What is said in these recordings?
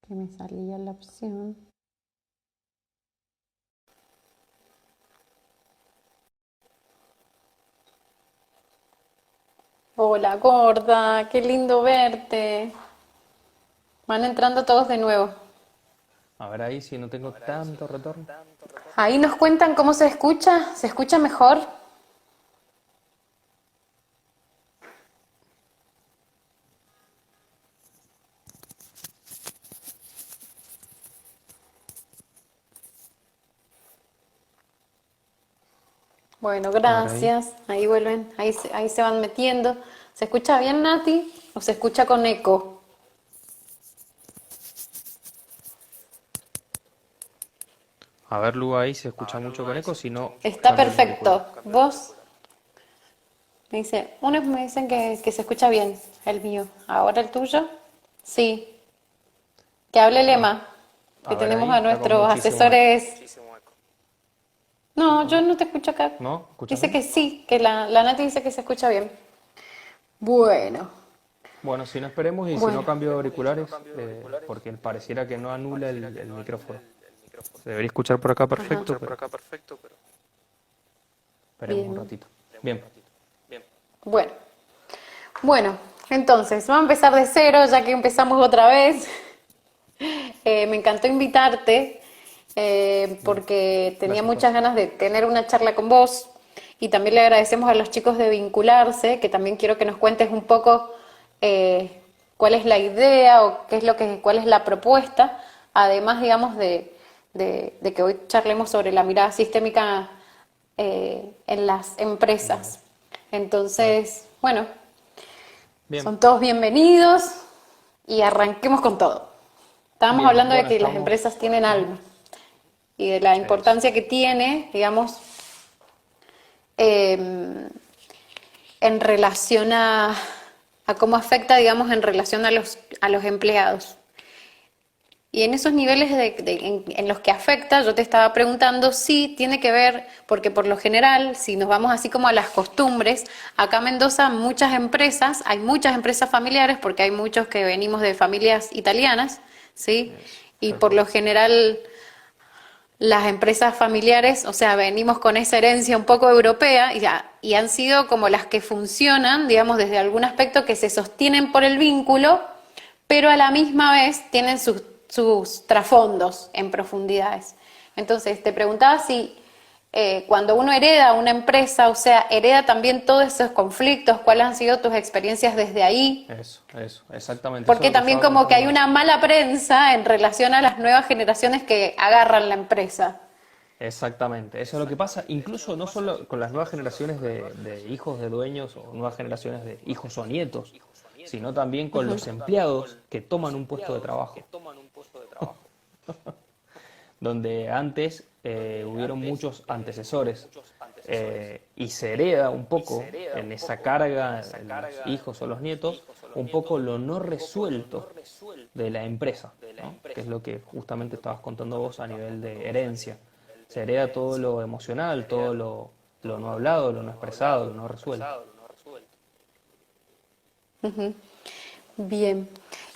que me salía la opción. Hola, gorda, qué lindo verte. Van entrando todos de nuevo. A ver ahí si no tengo tanto retorno. Ahí nos cuentan cómo se escucha mejor. Bueno, A ver ahí. gracias. Ahí vuelven, ahí se van metiendo. ¿Se escucha bien, Nati? ¿O se escucha con eco? A ver, Lu, ahí se escucha mucho con eco, si no, Está cambio los auriculares. perfecto. ¿Vos? Unos me dicen que se escucha bien, el mío. ¿Ahora el tuyo? Sí. Que hable Ah, Lema, que a ver tenemos ahí, a está con nuestros muchísimo eco. asesores. No, yo no te escucho acá. ¿No? ¿Escuchas Dice bien? que sí, que la Nati dice que se escucha bien. Bueno, Bueno, si no esperemos y si no bueno. cambio de auriculares, porque pareciera que no anula el micrófono. Se debería escuchar por acá Ajá. perfecto, pero esperemos un Bien. ratito. Bien, Bueno. Bueno, entonces, vamos a empezar de cero, ya que empezamos otra vez. Me encantó invitarte bien. porque tenía Gracias, muchas José. ganas de tener una charla con vos y también le agradecemos a los chicos de Vincularse, que también quiero que nos cuentes un poco eh, cuál es la idea o qué es cuál es la propuesta, además, digamos, de que hoy charlemos sobre la mirada sistémica en las Dale, empresas. dale. Entonces, bueno, Bien, son todos bienvenidos y arranquemos con todo. Estábamos bien. hablando de Bueno, que las empresas estamos. tienen Ujú. alma y de la Eso. importancia que tiene, digamos, eh, en relación a cómo afecta, digamos, en relación a los empleados. Y en esos niveles en los que afecta, yo te estaba preguntando si tiene que ver, porque por lo general, si nos vamos así como a las costumbres, acá en Mendoza hay muchas empresas familiares, porque hay muchos que venimos de familias italianas, ¿sí? Eso, Y tal por cual. lo general las empresas familiares, o sea, venimos con esa herencia un poco europea y han sido como las que funcionan, digamos, desde algún aspecto que se sostienen por el vínculo, pero a la misma vez tienen sus trasfondos en profundidades. Entonces, te preguntaba si cuando uno hereda una empresa, o sea, hereda también todos esos conflictos, cuáles han sido tus experiencias desde ahí, Eso, exactamente. Eso es porque lo que también estaba como que hay contando. una mala prensa en relación a las nuevas generaciones que agarran la empresa. Exactamente, eso es lo que pasa, incluso no solo con las nuevas generaciones de hijos de dueños o nuevas generaciones de hijos o nietos, sino también con los empleados que toman un puesto de trabajo, donde antes hubieron muchos antecesores y se hereda un poco en esa carga en los hijos o los nietos, un poco lo no resuelto de la empresa, ¿no? Que es lo que justamente estabas contando vos a nivel de herencia. Se hereda todo lo emocional, todo lo no hablado, lo no expresado, lo no resuelto. Bien.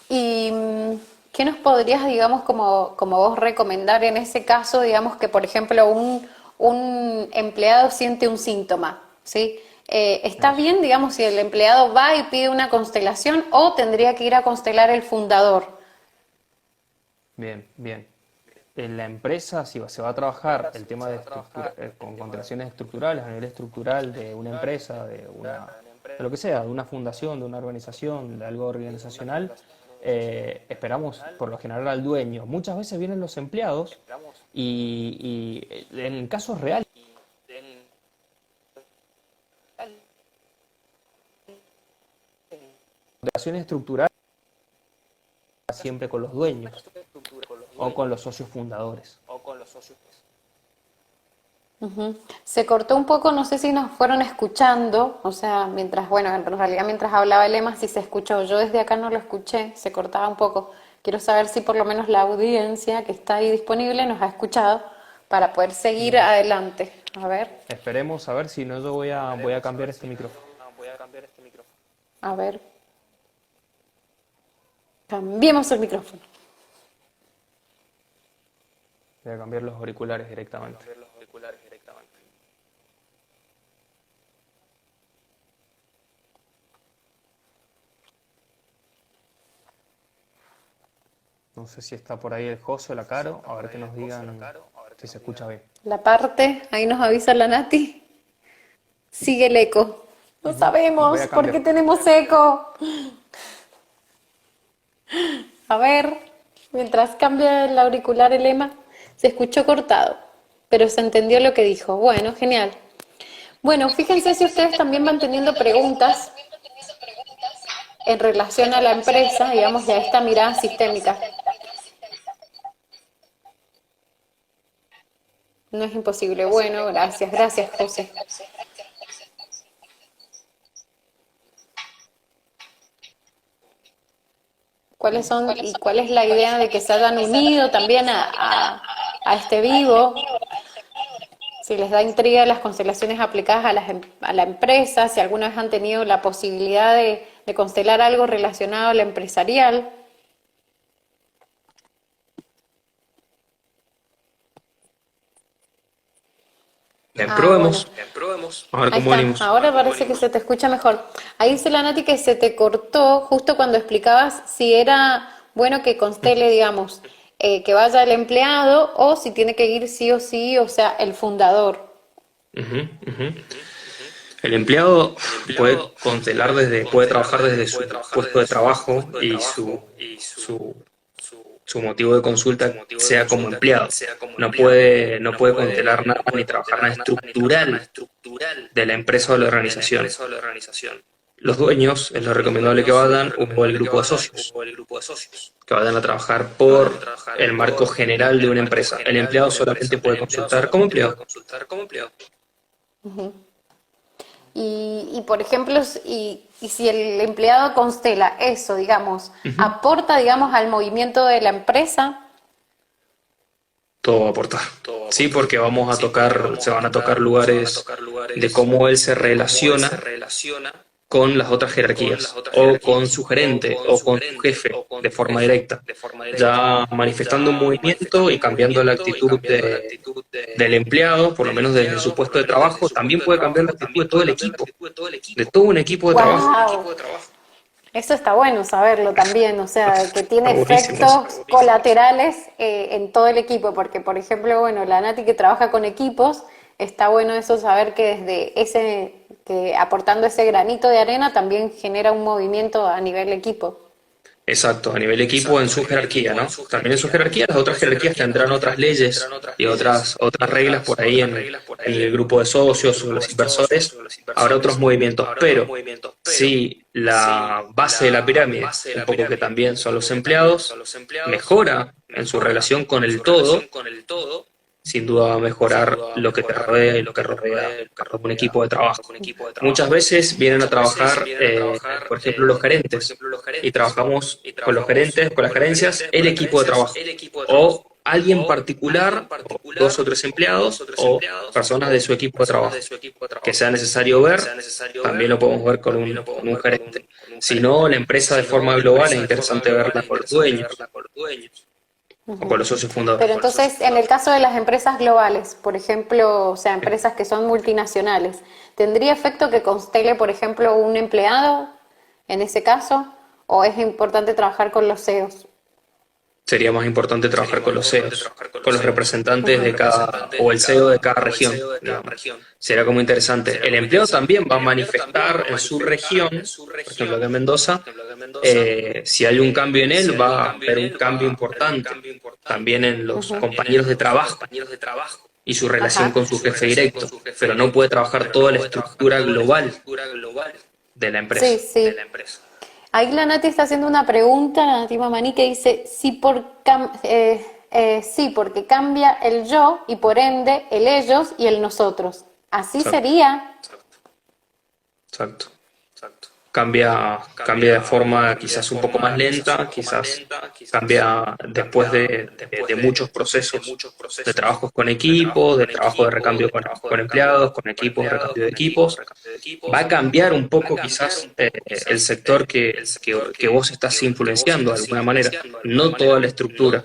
¿Y qué nos podrías, digamos, como vos recomendar en ese caso, digamos que, por ejemplo, un empleado siente un síntoma, ¿sí? ¿Está Eso. bien, digamos, si el empleado va y pide una constelación o tendría que ir a constelar el fundador? Bien, bien. En la empresa, si se va a trabajar el tema de estructura, con constelaciones estructurales, a nivel estructural de una empresa, de lo que sea, de una fundación, de una organización, de algo organizacional, esperamos por lo general al dueño. Muchas veces vienen los empleados y en casos reales, constelaciones estructurales siempre con los dueños o con los socios fundadores. Se cortó un poco, no sé si nos fueron escuchando, o sea, bueno, en realidad mientras hablaba el lema sí se escuchó, yo desde acá no lo escuché, se cortaba un poco. Quiero saber si por lo menos la audiencia que está ahí disponible nos ha escuchado para poder seguir Bien. adelante. A ver, Esperemos a ver si no yo voy a cambiar este micrófono. a ver, cambiemos el micrófono. Voy a cambiar los auriculares directamente. No sé si está por ahí el José o la Caro, a ver que nos digan si se escucha bien. La parte, ahí nos avisa la Nati, sigue el eco. No Voy sabemos a por qué cambiar. tenemos eco. A ver, mientras cambia el auricular el Emma, se escuchó cortado, pero se entendió lo que dijo. Bueno, genial. Bueno, fíjense si ustedes también van teniendo preguntas en relación a la empresa, digamos, y a esta mirada sistémica. No es imposible. Bueno, gracias, gracias, José. ¿Cuáles son y cuál es la idea de que se hayan unido también a este vivo? Si les da intriga las constelaciones aplicadas a la empresa, si alguna vez han tenido la posibilidad de constelar algo relacionado a lo empresarial. Bueno. Probemos. A ver Ahí cómo está, venimos. ahora parece que se te escucha mejor. Ahí dice la Nati que se te cortó justo cuando explicabas si era bueno que constele, digamos, que vaya el empleado o si tiene que ir sí o sí, o sea, el fundador. Ujú, ujú. El empleado puede trabajar desde su puesto de trabajo y su motivo de consulta sea como empleado. No puede contener nada ni trabajar nada estructural de la empresa o de la organización. Los dueños, es lo recomendable que vayan, o el grupo de socios, que vayan a trabajar por el marco general de una empresa. El empleado solamente puede consultar como empleado. Por ejemplo, y si el empleado constela eso, digamos, aporta, digamos, al movimiento de la empresa. Todo va a aportar. Sí, porque se van a tocar lugares de cómo él se relaciona con las otras jerarquías, o con su gerente, o con su jefe, de forma directa, ya manifestando un movimiento y cambiando la actitud del empleado, por lo menos desde su puesto de trabajo, también puede cambiar la actitud de todo el equipo, de todo un equipo de trabajo. ¡Wow! Eso está bueno saberlo también, o sea, que tiene Está buenísimo eso. efectos colaterales en todo el equipo, porque por ejemplo, bueno, la Nati que trabaja con equipos, está bueno eso saber que desde que aportando ese granito de arena también genera un movimiento a nivel equipo. Exacto, a nivel equipo en su jerarquía, ¿no? También en su jerarquía, las otras jerarquías tendrán otras leyes y otras reglas por ahí en el grupo de socios o los inversores, habrá otros movimientos, pero si la base de la pirámide, un poco que también son los empleados, mejora en su relación con el todo, sin duda va a mejorar lo que te rodea y lo que rodea un equipo de trabajo. Muchas veces vienen a trabajar, por ejemplo, los gerentes, y trabajamos con los gerentes, con las gerencias, el equipo de trabajo, o alguien particular, o dos o tres empleados, o personas de su equipo de trabajo, que sea necesario ver, también lo podemos ver con un gerente. Si no, la empresa de forma global es interesante verla con los dueños o con los socios fundadores. Pero entonces, en el caso de las empresas globales, por ejemplo, o sea, empresas que son multinacionales, ¿tendría efecto que constele, por ejemplo, un empleado en ese caso? ¿O es importante trabajar con los CEOs? Sería más importante trabajar con los CEOs, con los representantes de o el CEO de cada región, digamos. Será como interesante. El empleado también va a manifestar en su región, por ejemplo de Mendoza, si hay un cambio en él, va a haber un cambio importante también en los compañeros de trabajo y su relación Ajá. con su jefe directo, pero no puede trabajar toda la estructura global de la Sí, empresa. sí. Ahí la Nati está haciendo una pregunta, la Nati Mamani, que dice, sí, porque cambia el yo y por ende el ellos y el nosotros. Así Exacto. sería. Exacto. Cambia de forma quizás un poco más lenta, quizás cambia después de muchos procesos de trabajos con equipos, de trabajo de recambio con empleados, con equipos, recambio de equipos. Va a cambiar un poco quizás el sector que vos estás influenciando de alguna manera, no toda la estructura.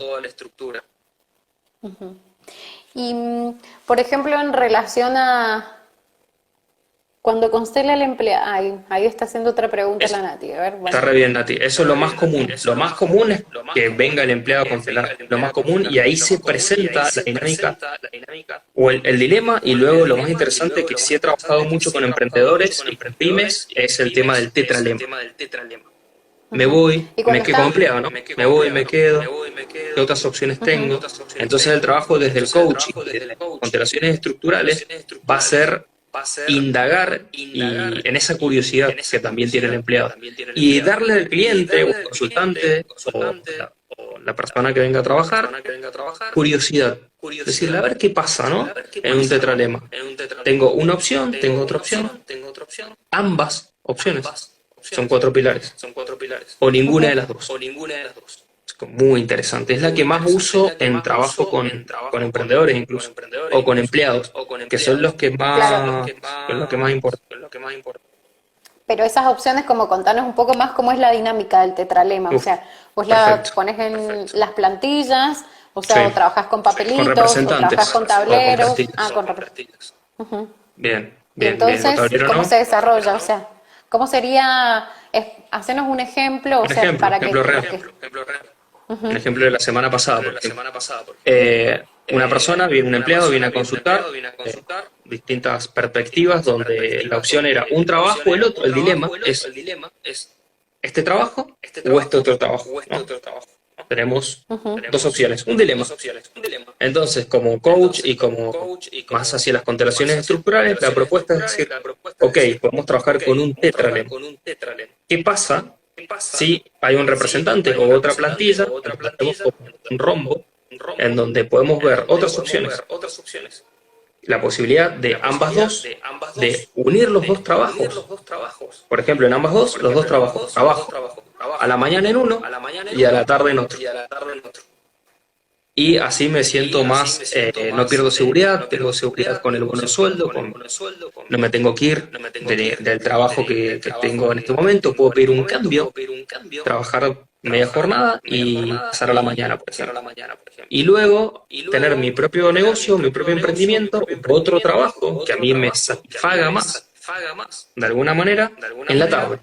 Y, por ejemplo, en relación a cuando constela el empleado, ahí está haciendo otra pregunta la Es, Nati. A ver, Está bueno. re bien, Nati. Eso es lo más común. Lo más común es que venga el empleado a constelar. Lo más común y ahí se presenta la dinámica o el dilema y luego lo más interesante que sí he trabajado mucho con emprendedores y con pymes es el tema del tetralema. Me Ujú. voy, Y me cuando quedo como está, empleado, ¿no? Me voy, me quedo. ¿Qué otras opciones tengo? Entonces el trabajo desde el coaching, desde las constelaciones estructurales, va a ser indagar y en esa curiosidad que también tiene el empleado y darle al cliente o al consultante o la persona que venga a trabajar curiosidad. Decirle, a ver qué pasa, ¿no? En un tetralema. Tengo una opción, tengo otra opción. Ambas opciones son cuatro pilares. O ninguna de ujú, las dos. Es muy interesante. Es la que más uso en trabajo con emprendedores incluso. O con empleados, que son claro. los que más importan. Pero esas opciones, como contanos un poco más cómo es la dinámica del tetralema. O Uf, sea, vos la perfecto. pones en las plantillas, o Sí, sea, o trabajás con con papelitos, o trabajás representantes con o con tableros. plantillas. Ujú. Bien, Y bien, bien. ¿Con entonces, tablero ¿cómo no? se desarrolla? O sea, ¿cómo sería? Hacernos un ejemplo, o Un sea, ejemplo, para que ejemplo real. los que... Un Ujú, ejemplo de la semana pasada, por ejemplo. Una persona, viene un empleado, viene a consultar distintas perspectivas donde la opción era un trabajo o el otro. El dilema es este trabajo o este otro trabajo, ¿no? Tenemos ujú, dos opciones, un dilema. Entonces, como coach y como más hacia las constelaciones estructurales, la propuesta es decir, ok, podemos trabajar con un tetralema. ¿Qué pasa si hay un representante o otra plantilla, nos hacemos como un rombo, en donde podemos ver otras opciones? La posibilidad de ambas dos, de unir los dos trabajos. Por ejemplo, en ambas dos, los dos trabajos. Trabajo a la mañana en uno y a la tarde en otro. Y así me siento más, no pierdo seguridad, tengo seguridad con el bono de sueldo, no me tengo que ir del trabajo que tengo en este momento, puedo pedir un cambio, trabajar media jornada y pasar a la mañana, por ejemplo. Y luego tener mi propio negocio, mi propio emprendimiento, otro trabajo que a mí me satisfaga más, de alguna manera, en la tarde.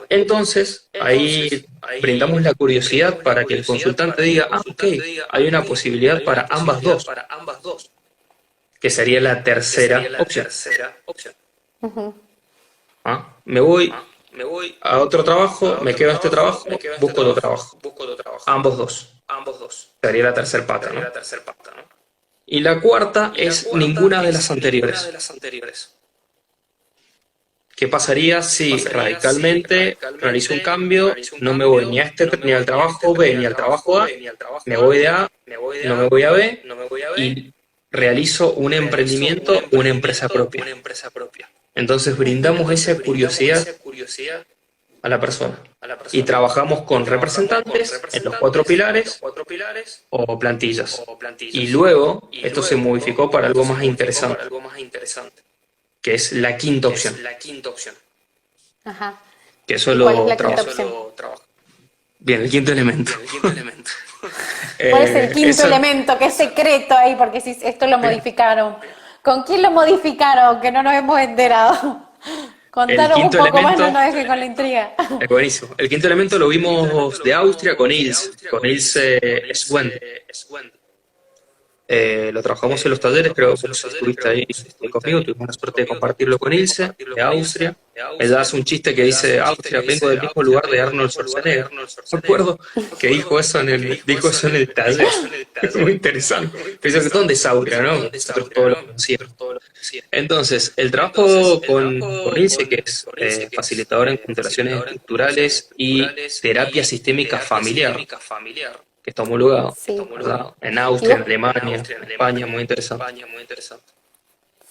Entonces, ahí brindamos la curiosidad para que el consultante diga, ah, ok, hay una posibilidad para ambas dos, que sería la tercera opción. ujú. ¿Ah? Me voy a otro trabajo, me quedo en este trabajo, busco otro trabajo. Ambos dos. Sería la tercera pata, ¿no? Y la cuarta es ninguna de las anteriores. ¿Qué pasaría si radicalmente realizo un cambio, no me voy ni a este ni al trabajo B ni al trabajo A, me voy de A, no me voy a B y realizo un emprendimiento, una empresa propia? Entonces brindamos esa curiosidad a la persona y trabajamos con representantes en los cuatro pilares o plantillas. Y luego esto se modificó para algo más interesante, que es la quinta opción, Ajá. que eso ¿Y cuál es lo la quinta trabajo. opción? Bien, el quinto elemento. ¿Cuál es el quinto Eso, elemento? ¿Qué secreto ahí? Porque si esto lo modificaron. ¿Con quién lo modificaron? Que no nos hemos enterado. el Contanos un quinto poco más, no elemento nos dejen con la intriga. es buenísimo. El quinto elemento lo vimos de Austria con Ilse Swend. Lo trabajamos en los talleres, creo que si estuviste ahí conmigo, tuvimos la suerte de compartirlo con Ilse, de Austria. Ella hace un chiste que dice, Austria, vengo del mismo lugar de Arnold Schwarzenegger. Recuerdo que dijo eso en el taller. Muy interesante. Pero dice, ¿dónde es Austria, no? Nosotros todos lo conocíamos. Entonces, el trabajo con Ilse, que es facilitadora en constelaciones estructurales y terapia sistémica familiar, que está homologado, Sí. ¿verdad? En Y Austria, vos, en Alemania, en España, muy interesante.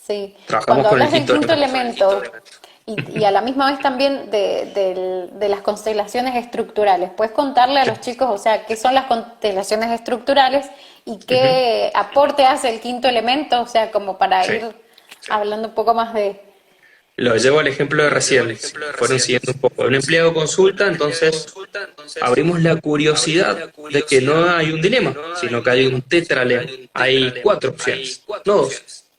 sí. Trabajamos Cuando con el hablas del quinto quinto elemento. elemento y a la misma vez también de las constelaciones estructurales, ¿puedes contarle a Sí. los chicos, o sea, qué son las constelaciones estructurales y Ujú. qué aporte hace el quinto elemento? O sea, como para Sí. ir hablando un poco más Lo llevo al ejemplo de recién, si fueron siguiendo un poco. Un empleado consulta, entonces abrimos la curiosidad de que no hay un dilema, sino que hay un tetralema. Hay 4 opciones, no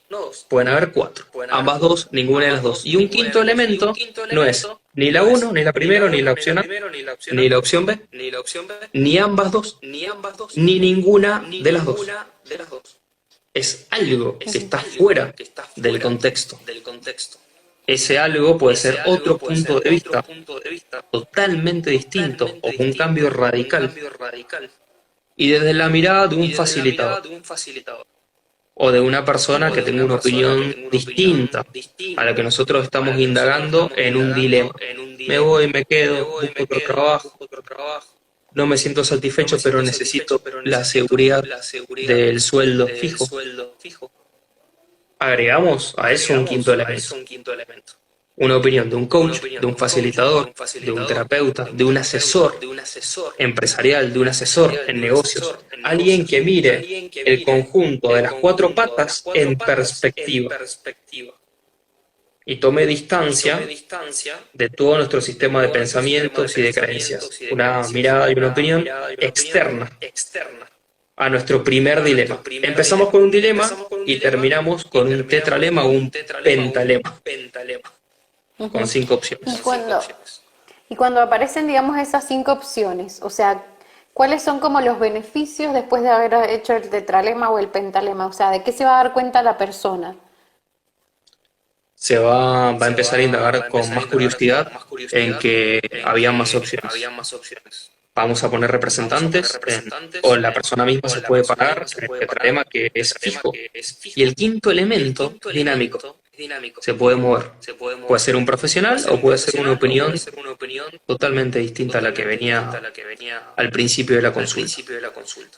2. Pueden haber 4. Ambas dos, ninguna de las dos. Y un quinto elemento no es ni la uno, ni la primera, ni la opción A, ni la opción B, ni ambas dos, ni ninguna de las dos. Es algo que está fuera del contexto. Ese algo puede ser otro punto de vista totalmente distinto o un cambio radical. Y desde la mirada de un facilitador o de una persona que tenga una opinión distinta a la que nosotros estamos indagando en un dilema. Me voy, me quedo, busco otro trabajo, no me siento satisfecho, pero necesito la seguridad del sueldo fijo. Agregamos a eso un quinto elemento. Una opinión de un coach, de un facilitador, de un terapeuta, de un asesor empresarial, de un asesor en negocios. Alguien que mire el conjunto de las 4 patas en perspectiva y tome distancia de todo nuestro sistema de pensamientos y de creencias. Una mirada y una opinión externa a nuestro primer dilema. Empezamos con un dilema y terminamos con un tetralema o un pentalema, con 5 opciones. Y cuando aparecen, digamos, esas 5 opciones, o sea, ¿cuáles son como los beneficios después de haber hecho el tetralema o el pentalema? O sea, ¿de qué se va a dar cuenta la persona? Se va a empezar a indagar con más curiosidad en que había más opciones. Vamos a poner representantes, o la persona misma se puede parar en el tetralema que es fijo. Y el quinto elemento, dinámico, se puede mover. Puede ser un profesional o puede ser una opinión totalmente distinta a la que venía al principio de la consulta.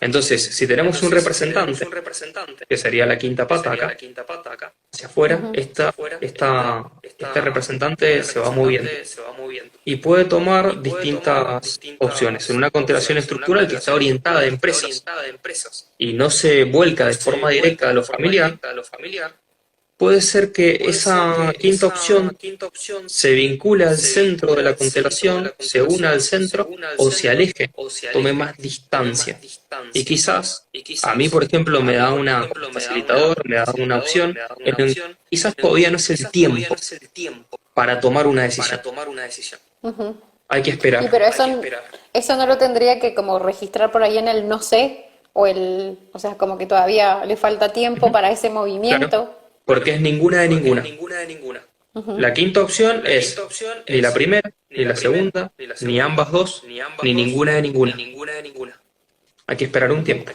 Entonces, si tenemos un representante, que sería la quinta pata acá, hacia afuera, este representante se va moviendo y puede tomar distintas opciones en una constelación estructural que está orientada a empresas y no se vuelca de forma directa a lo familiar. Puede ser que esa quinta opción se vincule al centro de la constelación, se una al centro o se aleje, tome más distancia. Y quizás, a mí por ejemplo me da un facilitador, me da una opción, quizás todavía no es el tiempo para tomar una decisión. Ujú. Hay que esperar. Y pero eso no lo tendría que como registrar por ahí en el no sé, o sea, como que todavía le falta tiempo para ese movimiento. Claro, porque es ninguna de ninguna. La quinta opción es ni la primera, ni la segunda, ni ambas dos, ni ninguna de ninguna. Hay que esperar un tiempo.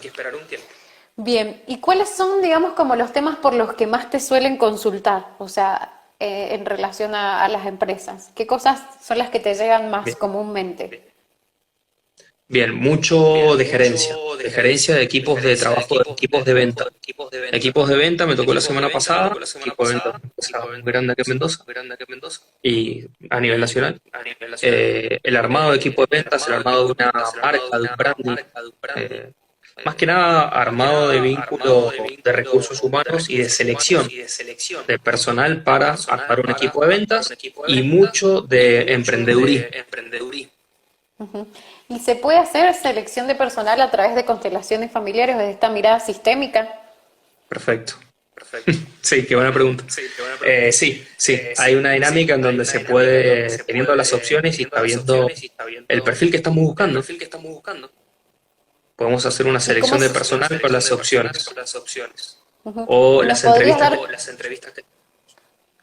Bien, ¿y cuáles son, digamos, como los temas por los que más te suelen consultar? O sea, en relación a las empresas. ¿Qué cosas son las que te llegan más comúnmente? Bien, mucho de gerencia de equipos de trabajo, de equipos de venta. Equipos de venta me tocó la semana pasada, equipo de venta muy grande aquí en Mendoza y a nivel nacional. El armado de equipo de ventas, el armado de una marca, de un branding, más que nada armado de vínculo de recursos humanos y de selección de personal para armar un equipo de ventas y mucho de emprendedurismo. Ujú. ¿Y se puede hacer selección de personal a través de constelaciones familiares o de esta mirada sistémica? Perfecto. Sí, qué buena pregunta. Sí, hay una dinámica en donde se puede, teniendo las opciones y está viendo el perfil que estamos buscando, podemos hacer una selección de personal con las opciones Ujú. o ¿Y las entrevistas.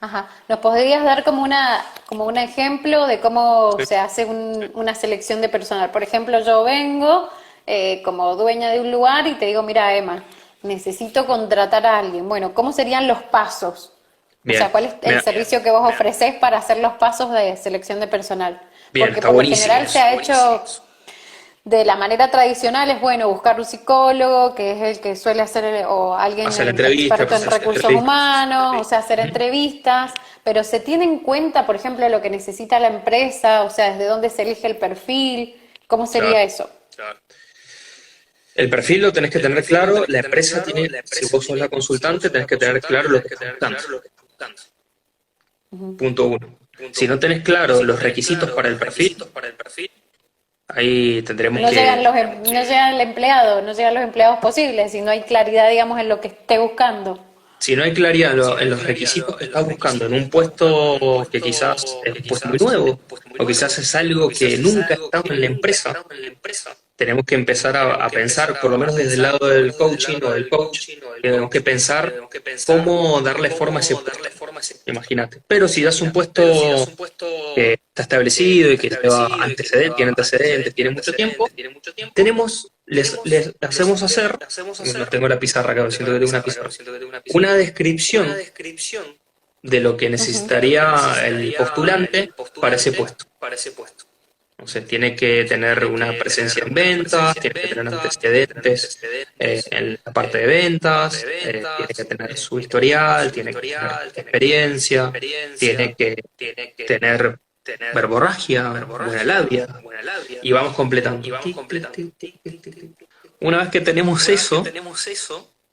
Ajá. ¿Nos podrías dar como un ejemplo de cómo se hace una selección de personal? Por ejemplo, yo vengo como dueña de un lugar y te digo, mira, Emma, necesito contratar a alguien. Bueno, ¿cómo serían los pasos? Bien, O sea, ¿cuál es el mira, servicio que vos ofrecés para hacer los pasos de selección de personal? bien, Porque está por lo buenísimo. general se ha hecho de la manera tradicional, es bueno buscar un psicólogo, que es el que suele hacer, o alguien Hacer la entrevista, experto en hacer recursos entrevistas. humanos, o sea, hacer entrevistas, pero se tiene en cuenta, por ejemplo, lo que necesita la empresa, o sea, desde dónde se elige el perfil, ¿cómo sería Claro. eso? El perfil lo tenés que tener claro, la empresa tiene, si vos sos la consultante, tenés que tener claro lo que estás buscando. punto uno. Si no tenés claro los requisitos para el perfil, ahí tendremos No llegan que... no llega el empleado, no llegan los empleados posibles, si no hay claridad, digamos, en lo que esté buscando. Si no hay claridad en los requisitos que estás buscando en un puesto que quizás es un puesto muy nuevo, o quizás es algo que nunca ha estado en la empresa, tenemos que empezar a pensar, por lo menos desde el lado del coaching o del coach, tenemos que pensar cómo darle forma a ese puesto. Imagínate. Pero si das un puesto que está establecido y que lleva antecedentes, tiene antecedentes, tiene mucho tiempo, les hacemos hacer, no tengo la pizarra acá, siento que tengo una pizarra, una descripción de lo que necesitaría el postulante para ese puesto. O sea, tiene que tener una presencia en ventas, tiene que tener antecedentes en la parte de ventas, tiene que tener su historial, tiene que tener experiencia, tiene que tener verborragia, buena labia, y vamos completando. Una vez que tenemos eso,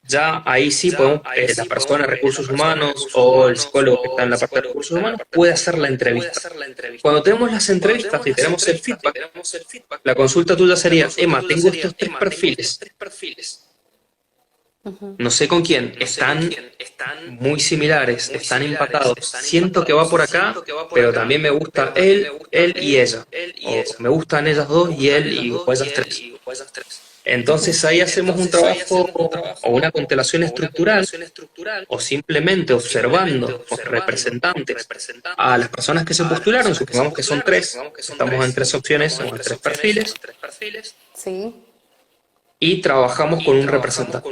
ya ahí sí podemos, la persona de recursos humanos o el psicólogo que está en la parte de recursos humanos puede hacer la entrevista. Cuando tenemos las entrevistas y tenemos el feedback, la consulta tuya sería: Emma, tengo estos 3 perfiles. No sé con quién, están muy similares, están empatados. Siento que va por acá, pero también me gusta él y ella. O me gustan ellas dos y él y o ellas 3. Entonces ahí hacemos un trabajo o una constelación estructural, o simplemente observando con representantes a las personas que se postularon, supongamos que son 3, estamos en 3 opciones, en 3 perfiles, Sí. y trabajamos con un representante.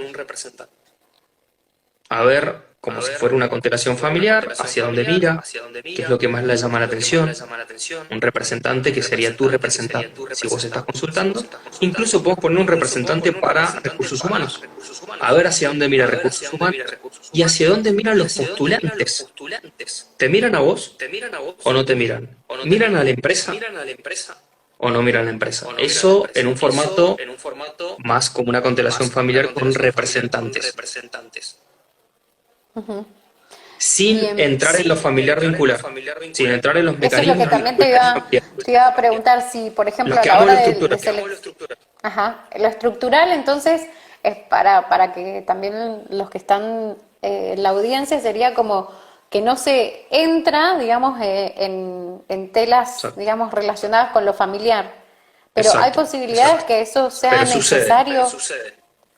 A ver, como si fuera una constelación familiar, hacia dónde mira, qué es lo que más le llama la atención. Un representante que sería tu representante. Si vos estás consultando, incluso podemos poner un representante para recursos humanos. A ver hacia dónde mira recursos humanos y hacia dónde miran los postulantes. ¿Te miran a vos o no te miran? ¿Miran a la empresa o no miran a la empresa? Eso en un formato más como una constelación familiar con representantes. Sin Bien. entrar en lo familiar vincular, sin entrar en los Eso es lo mecanismos que también te iba a preguntar, si, por ejemplo, los que a la amo lo hora de estructural. Ajá, lo estructural, entonces, es para que también los que están en la audiencia, sería como que no se entra, digamos, en telas, Exacto. digamos, relacionadas con lo familiar. Pero hay Exacto, posibilidades que eso sea Pero sucede. necesario.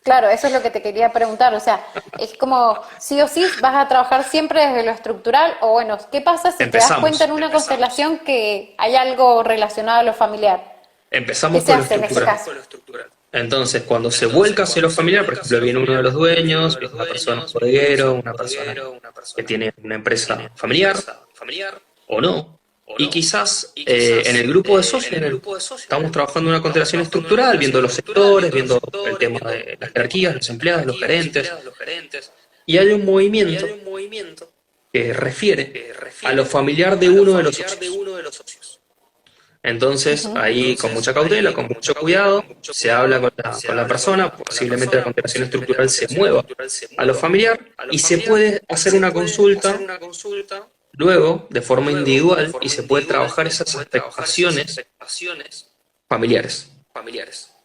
Claro, eso es lo que te quería preguntar. O sea, es como sí o sí vas a trabajar siempre desde lo estructural, o bueno, ¿qué pasa si te das cuenta en una constelación que hay algo relacionado a lo familiar? Empezamos ¿Qué se con lo hace en ese estructural. Entonces, cuando se vuelca hacia lo familiar, por ejemplo, viene uno de los dueños, viene una persona un bodeguero, una persona que tiene una empresa familiar, o no. Y quizás en el grupo de socios estamos trabajando una constelación estructural, viendo los sectores, viendo el tema de las jerarquías, los empleados, los gerentes. Y hay un movimiento que refiere a lo familiar de uno de los socios. Entonces, ahí con mucha cautela, con mucho cuidado, se habla con la persona, posiblemente la constelación estructural se mueva a lo familiar y se puede hacer una consulta luego de forma individual y se puede trabajar esas expectaciones familiares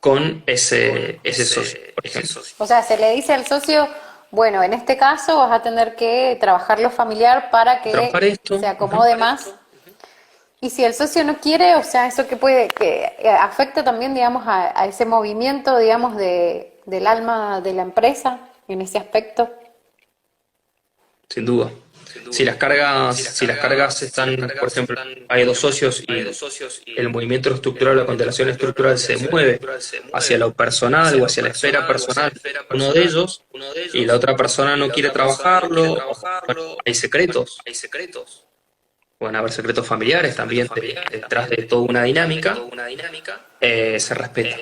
con ese socio, por ejemplo. O sea, se le dice al socio, bueno, en este caso vas a tener que trabajar lo familiar para Trabajar que esto, se acomode más. Y si el socio no quiere, o sea, eso que afecta también, digamos, a ese movimiento, digamos, del alma de la empresa en ese aspecto. sin duda. Si las cargas están, por ejemplo, hay 2 socios y el movimiento estructural, la constelación estructural se mueve hacia lo personal o hacia la esfera personal de uno de ellos y la otra persona no quiere trabajarlo, bueno, hay secretos. Pueden haber secretos familiares también detrás de toda una dinámica. Se respeta.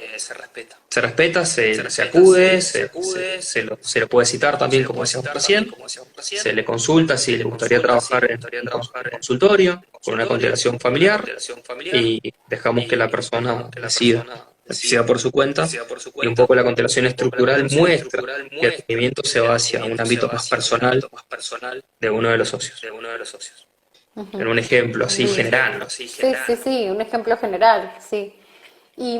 Se acude, se lo puede citar también, como decíamos recién. Se le consulta si le gustaría trabajar en un consultorio, con una constelación familiar, y dejamos que la persona decida por su cuenta. Y un poco la constelación estructural muestra que el movimiento se va hacia un ámbito más personal de uno de los socios. en un ejemplo así Bien. general, ¿no? Sí, sí, sí, un ejemplo general, sí. Y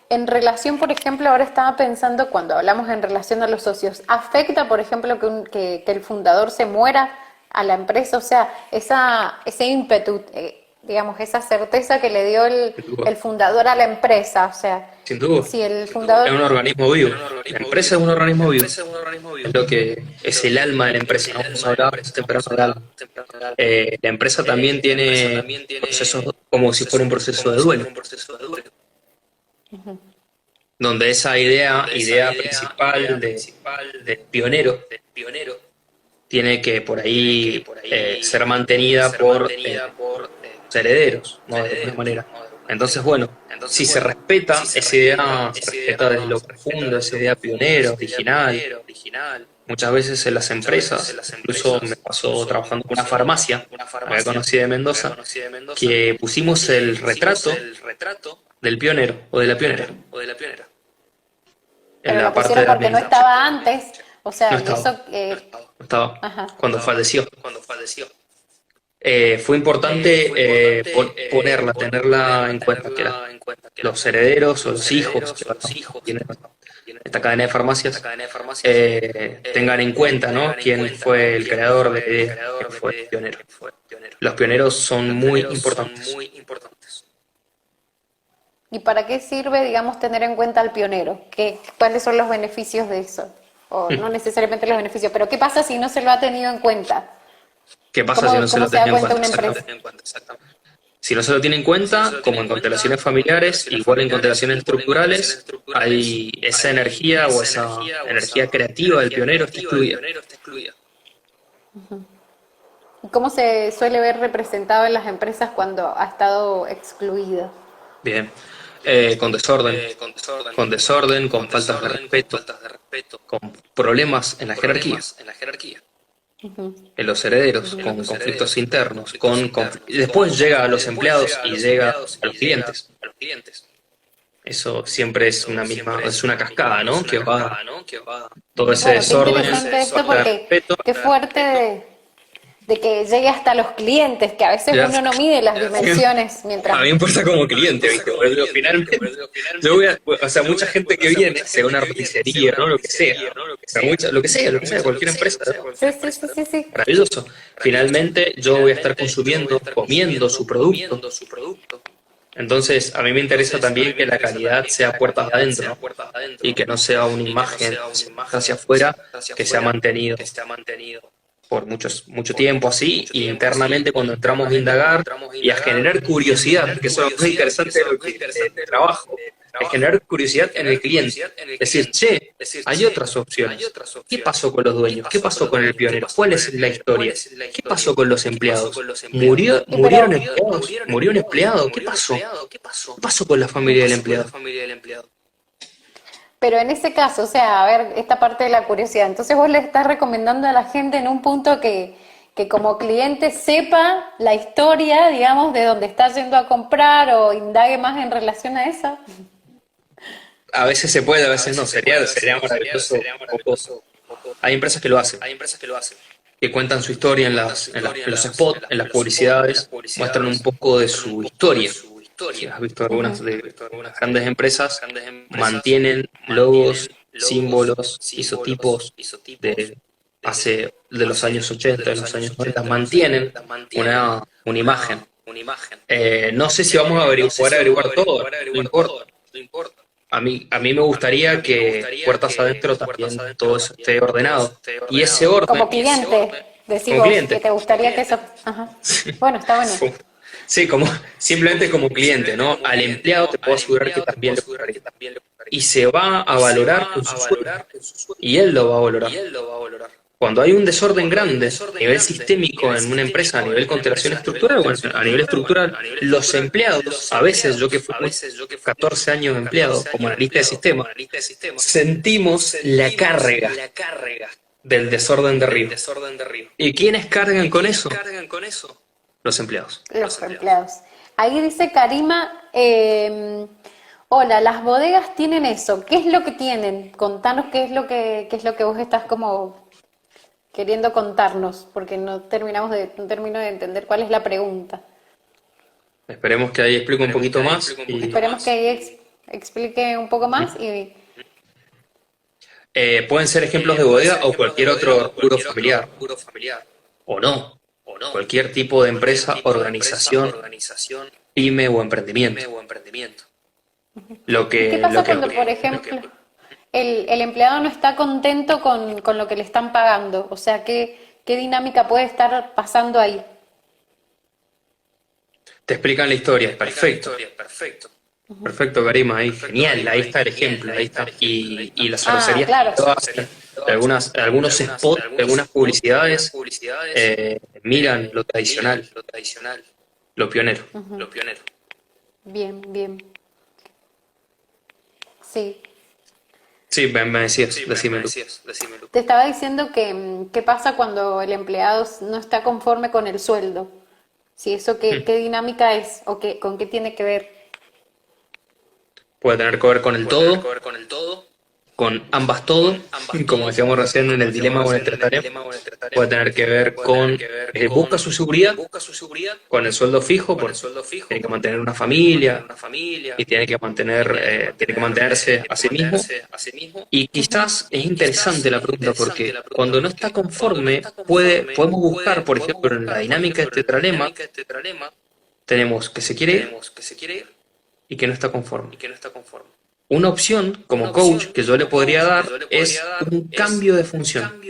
en relación, por ejemplo, ahora estaba pensando cuando hablamos en relación a los socios, ¿afecta, por ejemplo, que el fundador se muera a la empresa? O sea, ese ímpetu, digamos, esa certeza que le dio Sin duda. el fundador a la empresa. O sea, Sin duda. si el Es un fundador, organismo vivo. La empresa es un organismo vivo. Es lo que es el alma de la empresa, ¿no? Vamos a hablar más temprano del alma. La empresa también tiene procesos como si fuera un proceso de duelo, donde esa idea principal de pionero tiene que por ahí ser mantenida por los herederos, ¿no? De alguna manera. Entonces, bueno, si se respeta esa idea, se respeta desde lo profundo, esa idea pionera, original. Muchas veces en las empresas, incluso me pasó trabajando en una farmacia, muy conocida de Mendoza, que pusimos el retrato del pionero o de la pionera en pero la lo parte pusieron de la porque no mesa. estaba antes, o No sea, y estaba, eso, no estaba, ajá. cuando falleció. Fue importante ponerla, tenerla en cuenta, que los herederos o los hijos que tienen esta cadena de farmacias tengan en cuenta, ¿no? Quién fue el creador de la idea, quién fue el pionero. Los pioneros son muy importantes. ¿Y para qué sirve, digamos, tener en cuenta al pionero? ¿Cuáles son los beneficios de eso? O no necesariamente los beneficios, pero ¿qué pasa si no se lo ha tenido en cuenta? ¿Qué pasa si ¿Cómo, no se cómo lo se da tiene en cuenta cuenta? una empresa? Si no se lo tiene en cuenta, como en constelaciones familiares, igual en constelaciones estructurales, hay esa energía o esa energía creativa del pionero está excluida. ¿Y cómo se suele ver representado en las empresas cuando ha estado excluido? Bien. Con desorden, con faltas de respeto, con problemas en la jerarquía, en los herederos, con conflictos internos, y después llega a los empleados y llega a los clientes. Eso siempre es es una cascada, ¿no? Que va todo ese Bueno, qué desorden, interesante esto falta de porque respeto. qué fuerte de que llegue hasta los clientes, que a veces Ya. uno no mide las dimensiones A mientras... mí me importa como cliente, ¿viste? Pero finalmente, o sea, mucha gente que viene, sea una roticería, ¿no? Lo que sea, lo que sea, cualquier empresa, ¿no? Sí, sí, sí, sí, sí. Maravilloso. Finalmente, yo voy a estar consumiendo, comiendo su producto. Entonces, a mí me interesa también que la calidad sea puertas adentro, ¿no? Y que no sea una imagen hacia afuera que se ha mantenido por mucho tiempo así, y internamente cuando entramos a indagar y a generar curiosidad, que eso es muy interesante de lo de trabajo, es generar curiosidad en el cliente. Es decir, che, hay otras opciones. ¿Qué pasó con los dueños? ¿Qué pasó con el pionero? ¿Cuál es la historia? ¿Qué pasó con los empleados? Sí, pero, ¿Murieron empleados? ¿Murió un empleado? ¿Qué pasó? ¿Qué pasó con la familia del empleado? pero en ese caso, o sea, a ver, esta parte de la curiosidad, entonces vos le estás recomendando a la gente en un punto que como cliente sepa la historia, digamos, de dónde está yendo a comprar o indague más en relación a eso. A veces se puede, a veces no. Sería maravilloso. Hay empresas que lo hacen, que cuentan su historia en los spots, en las publicidades, muestran un poco de su historia. Si has visto algunas Ujú. de las grandes empresas, mantienen logos, símbolos, isotipos de de los años 80, de los años 90, mantienen una imagen. No sé si vamos a poder averiguar todo, no importa. A mí me gustaría que puertas adentro también todo eso esté ordenado. Y ese orden, Como cliente, decís como vos, que cliente, te gustaría que eso... Ajá. Bueno, está bueno. sí, simplemente como cliente, ¿no? Al empleado te puedo asegurar que también le gustaría. Y se va a valorar con su sueldo. Y él lo va a valorar. Cuando hay un desorden grande a nivel sistémico en una empresa, a nivel constelación estructural, bueno, a nivel estructural, los empleados, a veces yo que fui 14 años empleado como analista de sistema, sentimos la carga del desorden de arriba. ¿Y quiénes cargan con eso? Los empleados. Los empleados. Ahí dice Karima, hola, las bodegas tienen eso. ¿Qué es lo que tienen? Contanos qué es lo que vos estás como queriendo contarnos, porque no termino de entender cuál es la pregunta. Esperemos que ahí explique un poquito más. Esperemos que ahí explique un poco más y Pueden ser ejemplos de bodega o cualquier otro rubro familiar, o no. Cualquier tipo de empresa, organización, pyme o emprendimiento. Lo ¿y qué que, pasa lo que, cuando, por ejemplo, el empleado no está contento con lo que le están pagando? O sea, ¿qué dinámica puede estar pasando ahí? te explican la historia. Perfecto. Perfecto, Karima, ahí, genial, ahí está el ejemplo, ahí está. Y las Ah, cervecerías claro. lo hacen, algunos spots, algunas publicidades miran lo tradicional, lo pionero. Bien, bien. Sí. Sí, me decías, decime tú. Te estaba diciendo que qué pasa cuando el empleado no está conforme con el sueldo. Si eso qué dinámica es o con qué tiene que ver. Puede tener que ver con el todo, con ambas todo, como decíamos recién en el dilema con el tratamiento. Puede tener que ver con busca su seguridad con el sueldo fijo, porque tiene que mantener una familia y tiene que mantenerse a sí mismo. Y quizás es interesante la pregunta porque cuando no está conforme, podemos buscar, por ejemplo, en la dinámica de este tetralema, tenemos que se quiere ir y que no está conforme. Una opción como coach que yo le podría dar es un cambio de función.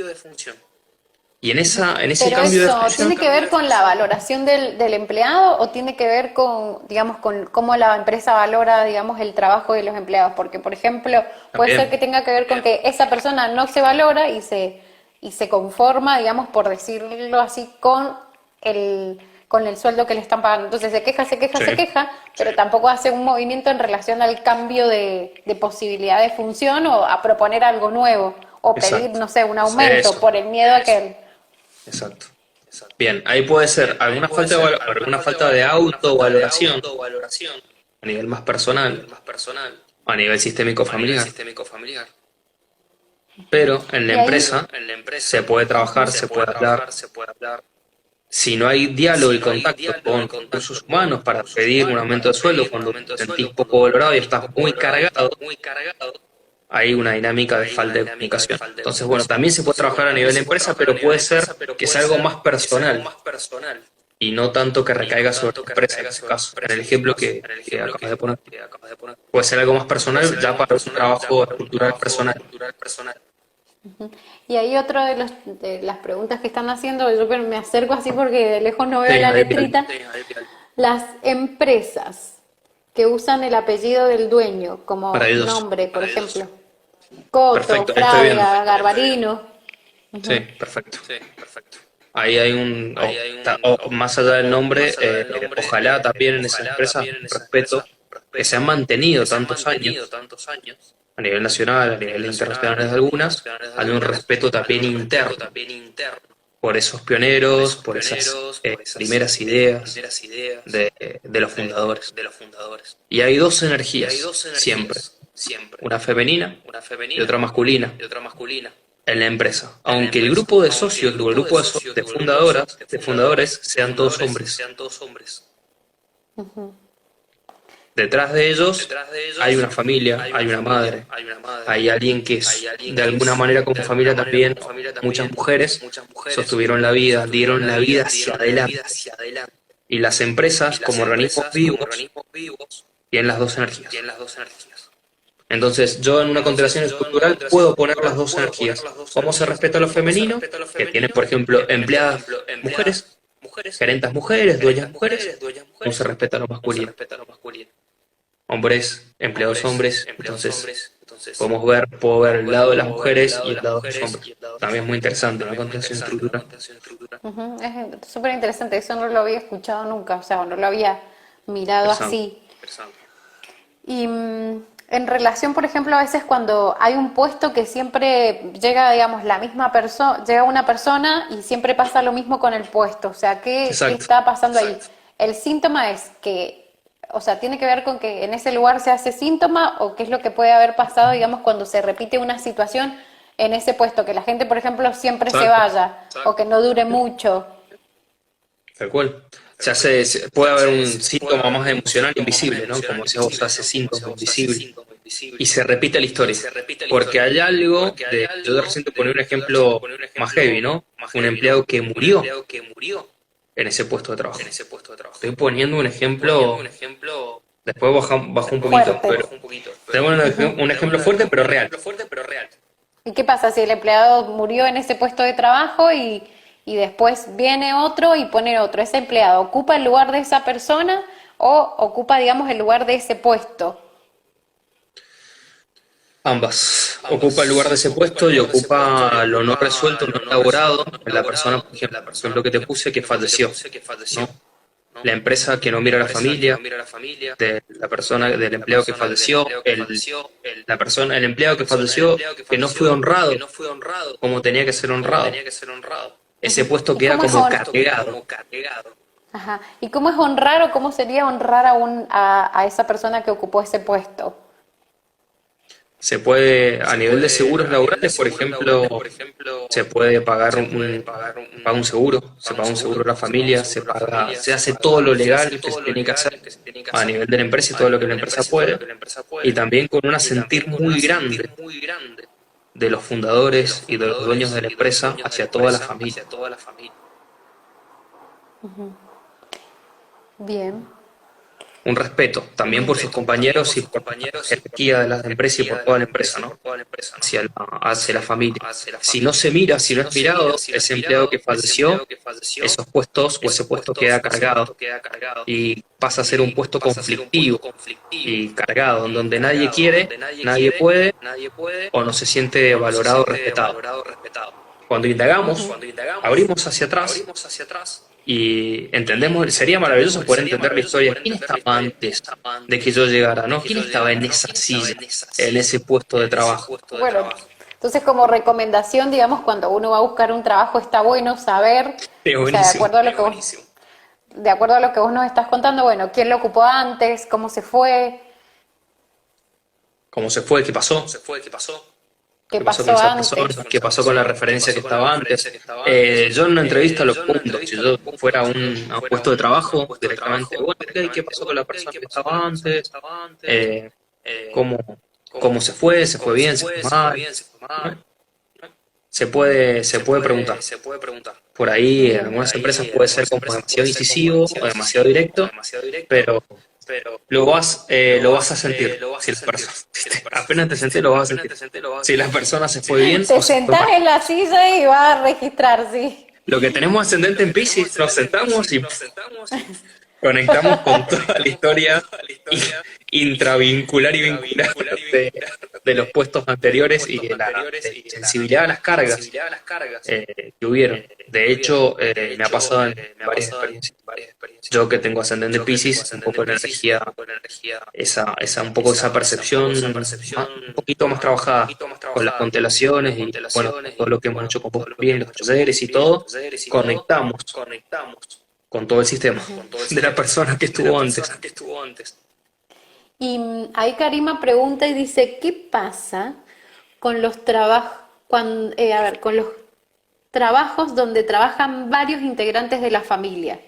Y en ese Pero cambio de eso, función, ¿tiene que ver con la valoración del empleado o tiene que ver con, digamos, con cómo la empresa valora, digamos, el trabajo de los empleados? Porque, por ejemplo, puede ser que también, tenga que ver con que esa persona no se valora y se conforma, digamos, por decirlo así, con el sueldo que le están pagando. Entonces sí, se queja, pero tampoco hace un movimiento en relación al cambio de posibilidad de función o a proponer algo nuevo o pedir, exacto. no sé, un aumento Eso, por el miedo a que... exacto. Bien, ahí puede ser alguna falta de autovaloración a nivel más personal, a nivel sistémico familiar. Pero en la Y ahí, empresa se puede trabajar, se puede hablar. Si no hay diálogo y contacto con recursos humanos para pedir un aumento de sueldo cuando te sentís poco valorado y estás muy cargado, hay una dinámica de falta de comunicación. Entonces, bueno, también se puede trabajar a nivel de empresa, pero puede ser que sea algo más personal y no tanto que recaiga sobre la empresa en ese caso. En el ejemplo que acabas de poner, puede ser algo más personal ya para un trabajo estructural personal. y ahí otro de las preguntas que están haciendo, yo me acerco así porque de lejos no Sí, veo la ahí bien. letrita, las empresas que usan el apellido del dueño como Para ellos. nombre, por ejemplo, Coto, Perfecto, ahí estoy viendo. Frávega, Garbarino. Sí, perfecto. Ahí hay más allá del nombre, ojalá también en esas empresas un respeto que se han mantenido tantos años a nivel nacional, a nivel internacional de algunas, hay un respeto también interno por esos pioneros, por esas primeras ideas de los fundadores. Y hay dos energías siempre, una femenina y otra masculina en la empresa. Aunque el grupo de socios o el grupo de fundadores sean todos hombres. Detrás de ellos hay una familia, hay una madre, hay alguien que es de alguna manera como familia también, muchas mujeres sostuvieron la vida, dieron la vida hacia adelante. Y las empresas como organismos vivos tienen las dos energías. Entonces, yo en una contratación estructural puedo poner las dos energías. ¿Cómo se respeta lo femenino? Que tienen, por ejemplo, empleadas mujeres, gerentas mujeres. ¿Cómo se respeta lo masculino? Hombres, empleados hombres. Entonces, puedo ver el lado de las mujeres y el lado de los hombres. También es muy interesante una contratación estructural. Ujú, es súper interesante, eso no lo había escuchado nunca, o sea, no lo había mirado Interesante. así. Y en relación, por ejemplo, a veces cuando hay un puesto que siempre llega, digamos, la misma persona, llega una persona y siempre pasa lo mismo con el puesto. O sea, ¿qué Exacto. está pasando ahí? El síntoma es que, o sea, tiene que ver con que en ese lugar se hace síntoma o qué es lo que puede haber pasado, digamos, cuando se repite una situación en ese puesto, que la gente, por ejemplo, siempre se Exacto, vaya o que no dure mucho. tal cual. Puede haber un síntoma más emocional invisible, ¿no? Como decías vos, hace síntoma invisible. Y se repite la historia. Porque hay algo yo de recién te ponía un ejemplo más heavy, ¿no? Un empleado que murió en ese puesto de trabajo. Estoy poniendo un ejemplo, después bajo un poquito, Fuerte. pero tengo un ejemplo fuerte pero real. ¿Y qué pasa si el empleado murió en ese puesto de trabajo y después viene otro y pone otro? ¿Ese empleado ocupa el lugar de esa persona o ocupa, digamos, el lugar de ese puesto? Ambas. Ocupa el lugar de ese puesto y ocupa lo no resuelto, no elaborado de la persona, por ejemplo, que te puse, que falleció, ¿no? La empresa que no mira a la familia, de la persona, del empleado que falleció, el empleado que falleció, que no fue honrado como tenía que ser honrado. Ese Ujú. puesto ¿Y queda cómo es como cargado. Ajá. ¿Y cómo es honrar o cómo sería honrar a esa persona que ocupó ese puesto? Se puede, a nivel de seguros laborales, por ejemplo, se puede paga un seguro, se paga un seguro a la familia, se hace todo lo legal que se tiene que hacer a nivel de la empresa y todo lo que la empresa puede, y también con un sentir muy grande de los fundadores y de los dueños de la empresa hacia toda la familia. Bien. Un respeto también por sus compañeros y por la jerarquía de la empresa y por toda la empresa, ¿no? Hacia la familia. Si no se mira, si no es mirado, ese empleado que falleció, esos puestos o ese puesto queda cargado y pasa a ser un puesto conflictivo y cargado, en donde nadie quiere, nadie puede o no se siente valorado o respetado. Cuando indagamos, abrimos hacia atrás y entendemos, sería maravilloso poder entender la historia. ¿Quién estaba antes de que yo llegara, no? ¿Quién estaba en esa silla, en ese puesto de trabajo? Bueno, entonces como recomendación, digamos, cuando uno va a buscar un trabajo, está bueno saber, Es o sea, de buenísimo. acuerdo a lo que de acuerdo a lo que vos nos estás contando, bueno, quién lo ocupó antes, cómo se fue, ¿Cómo se fue? ¿Qué pasó? qué ¿Qué pasó con pasó esa antes. persona? ¿Qué pasó con la referencia que estaba antes? Yo en una entrevista lo punto. Si yo fuera a un puesto de trabajo, directamente, bueno, ok, ¿qué pasó con la persona que estaba antes? Eh, ¿cómo, cómo se fue? ¿Se fue bien? ¿Se fue mal? ¿No? Se puede preguntar. Por ahí en Bien. algunas empresas puede ser como demasiado incisivo o demasiado directo, pero lo vas a sentir si la persona, apenas te sentís, lo vas a sentir. Si la persona se fue bien Te o se fue sentás mal. en la silla y vas a registrar, sí. Lo que tenemos ascendente en Piscis, nos sentamos y conectamos con toda la historia i- intravincular y vincular de los puestos anteriores y de sensibilidad a las cargas que hubieron. De hecho, me ha pasado en varias experiencias. Yo que tengo ascendente Piscis, un poco de energía, un poco esa percepción un poquito más trabajada con las constelaciones y bueno, con todo lo que hemos hecho con vos también, los talleres y todo, conectamos con todo el sistema de la persona que estuvo antes. Y ahí Karima pregunta y dice, ¿qué pasa con los trabajos, a ver, con los trabajos donde trabajan varios integrantes de la familia?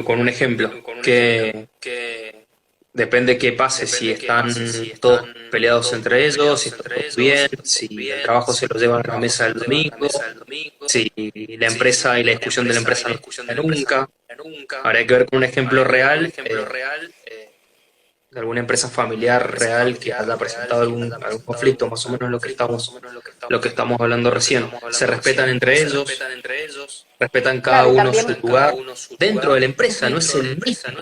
Con un ejemplo, que depende qué pase, si están todos peleados entre ellos, si está todo bien, si el trabajo se lo llevan a la mesa el domingo, si la empresa y la discusión de la empresa no termina nunca. Habría que ver con un ejemplo real de alguna empresa familiar real que haya presentado algún conflicto, más o menos lo que estamos hablando recién. Se respetan entre ellos, respetan cada Claro, y uno también, su lugar dentro de la empresa, no es el mismo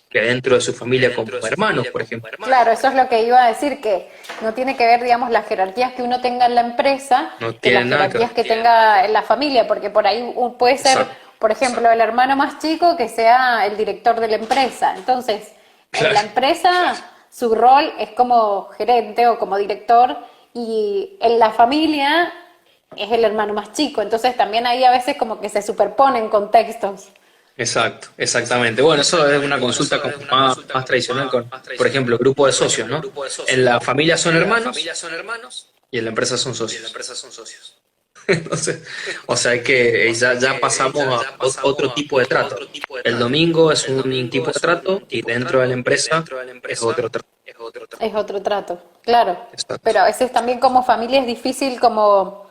que dentro de su familia como hermanos, por ejemplo. claro, eso es lo que iba a decir, que no tiene que ver, digamos, las jerarquías que uno tenga en la empresa No que tiene las nada que jerarquías ver. que tenga en la familia, porque por ahí puede ser, Exacto. por ejemplo, el hermano más chico que sea el director de la empresa. Entonces, en la Claro. empresa su rol es como gerente o como director y en la familia es el hermano más chico. Entonces también ahí a veces como que se superponen contextos. Exacto, exactamente. Bueno, eso es una consulta como más tradicional con, por ejemplo, grupo de socios, ¿no? En la familia son hermanos y en la empresa son socios. Entonces, o sea que ya pasamos a otro tipo de trato. El domingo es un tipo de trato y dentro de la empresa es otro trato. Es otro trato, claro. Exacto. Pero a veces también como familia es difícil como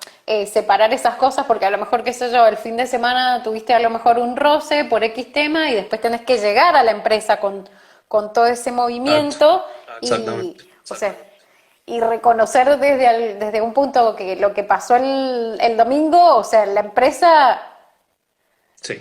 separar esas cosas porque a lo mejor, qué sé yo, el fin de semana tuviste a lo mejor un roce por X tema y después tenés que llegar a la empresa con todo ese Exacto, movimiento y, exactamente. o sea, y reconocer desde un punto que lo que pasó el domingo, o sea, la empresa, Sí.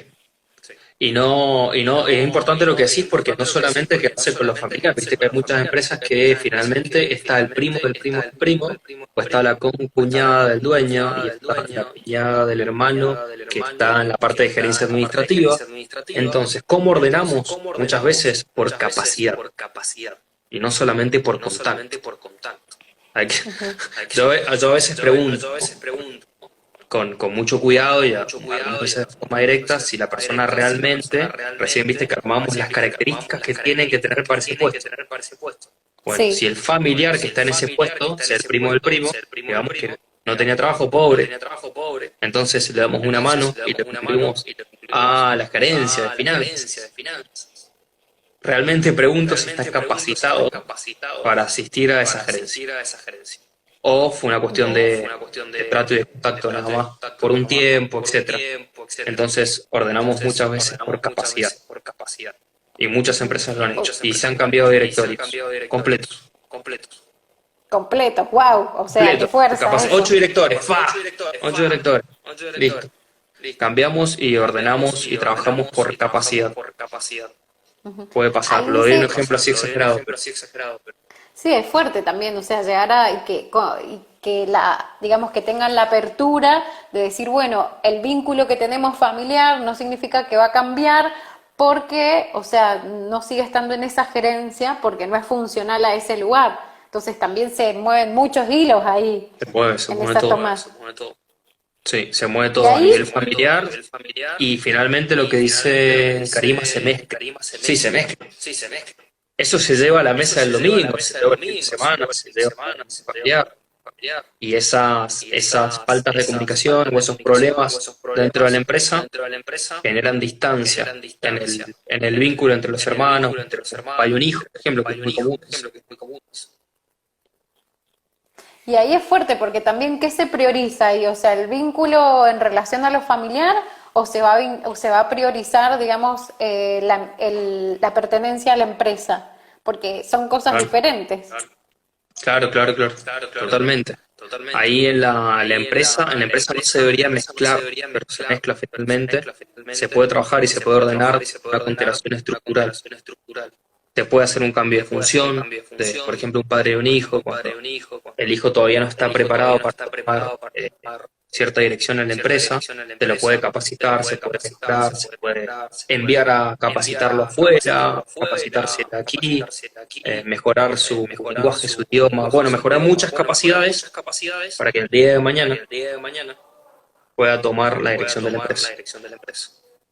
Y no, es importante lo que decís porque no solamente quedarse con los familiares, viste que hay muchas empresas que finalmente está el primo del primo del primo, o está la cuñada del dueño, y está la cuñada del hermano que está en la parte de gerencia administrativa. Entonces, ¿cómo ordenamos? Muchas veces por capacidad, y no solamente por contacto. Hay que- ujú, yo a veces pregunto, con mucho cuidado y algunas veces de forma directa si la persona realmente, recién viste que armamos las características que tiene que tener para ese puesto. Bueno, si sí, el familiar que está en ese puesto, sea el primo del primo, digamos que no tenía trabajo, pobre, entonces le damos una mano y le cumplimos a las carencias de finanzas. Realmente pregunto si está capacitado para asistir a esa gerencia. O fue una cuestión ujú. de trato y de contacto nada más por un tiempo, etcétera. Entonces ordenamos muchas veces por capacidad y muchas empresas lo han hecho y se han cambiado directorios completos, Completo, wow, o sea, qué completos, por fuerza capacidad. Ocho eso. directores, ¡fa! 8 directores, listo. Cambiamos y ordenamos y trabajamos por capacidad. Ujú. Puede pasar, lo Ahí doy un sí, ejemplo así exagerado, pero sí, es fuerte también, o sea, llegar a y que digamos que tengan la apertura de decir, bueno, el vínculo que tenemos familiar no significa que va a cambiar porque, o sea, no sigue estando en esa gerencia porque no es funcional a ese lugar. Entonces también se mueven muchos hilos ahí se en mueve esa todo. toma. Sí, se mueve Y todo a nivel ahí, familiar y finalmente lo que dice Karima se mezcla. Sí, se mezcla. Eso se lleva a la mesa del domingo, se lleva el fin de semana, se lleva a la mesa familiar. Y esas faltas de comunicación o esos problemas dentro de la empresa generan distancia en el vínculo entre los hermanos, entre un papá y un hijo, por ejemplo, que es muy común. y ahí es fuerte porque también, ¿qué se prioriza ahí? O sea, el vínculo en relación a lo familiar o se va a priorizar, digamos, la pertenencia a la empresa, porque son cosas Claro, diferentes. claro, claro, claro, totalmente. Ahí en la empresa no se debería mezclar, pero se mezcla finalmente. Se puede trabajar y se puede ordenar una alteración estructural. Se puede hacer un cambio de función, por ejemplo, un padre y un hijo, cuando el hijo todavía no está preparado para tomar cierta dirección en la empresa, se lo puede capacitar, se puede mejorar, se puede enviar a capacitarlo afuera, capacitarse aquí, mejorar su lenguaje, su idioma, bueno, mejorar muchas capacidades para que el día de mañana pueda tomar la dirección de la empresa.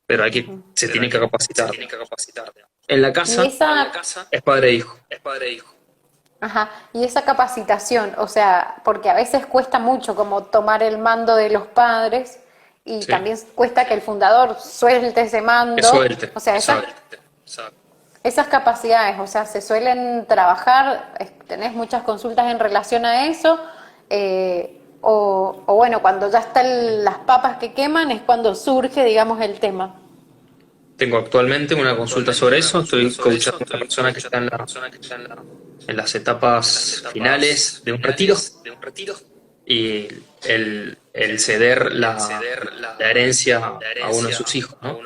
Pero se tiene que capacitar. En la Y casa esa, es padre e hijo. ajá, y esa capacitación, o sea, porque a veces cuesta mucho como tomar el mando de los padres y Sí, también cuesta que el fundador suelte ese que mando, suelte, o sea, exacto. esas capacidades, o sea, se suelen trabajar, tenés muchas consultas en relación a eso, o bueno, cuando ya están las papas que queman es cuando surge, digamos, el tema. Tengo actualmente una consulta sobre eso. Estoy coachando a una persona que está en las etapas finales de un retiro y el ceder la herencia a uno de sus hijos, ¿no?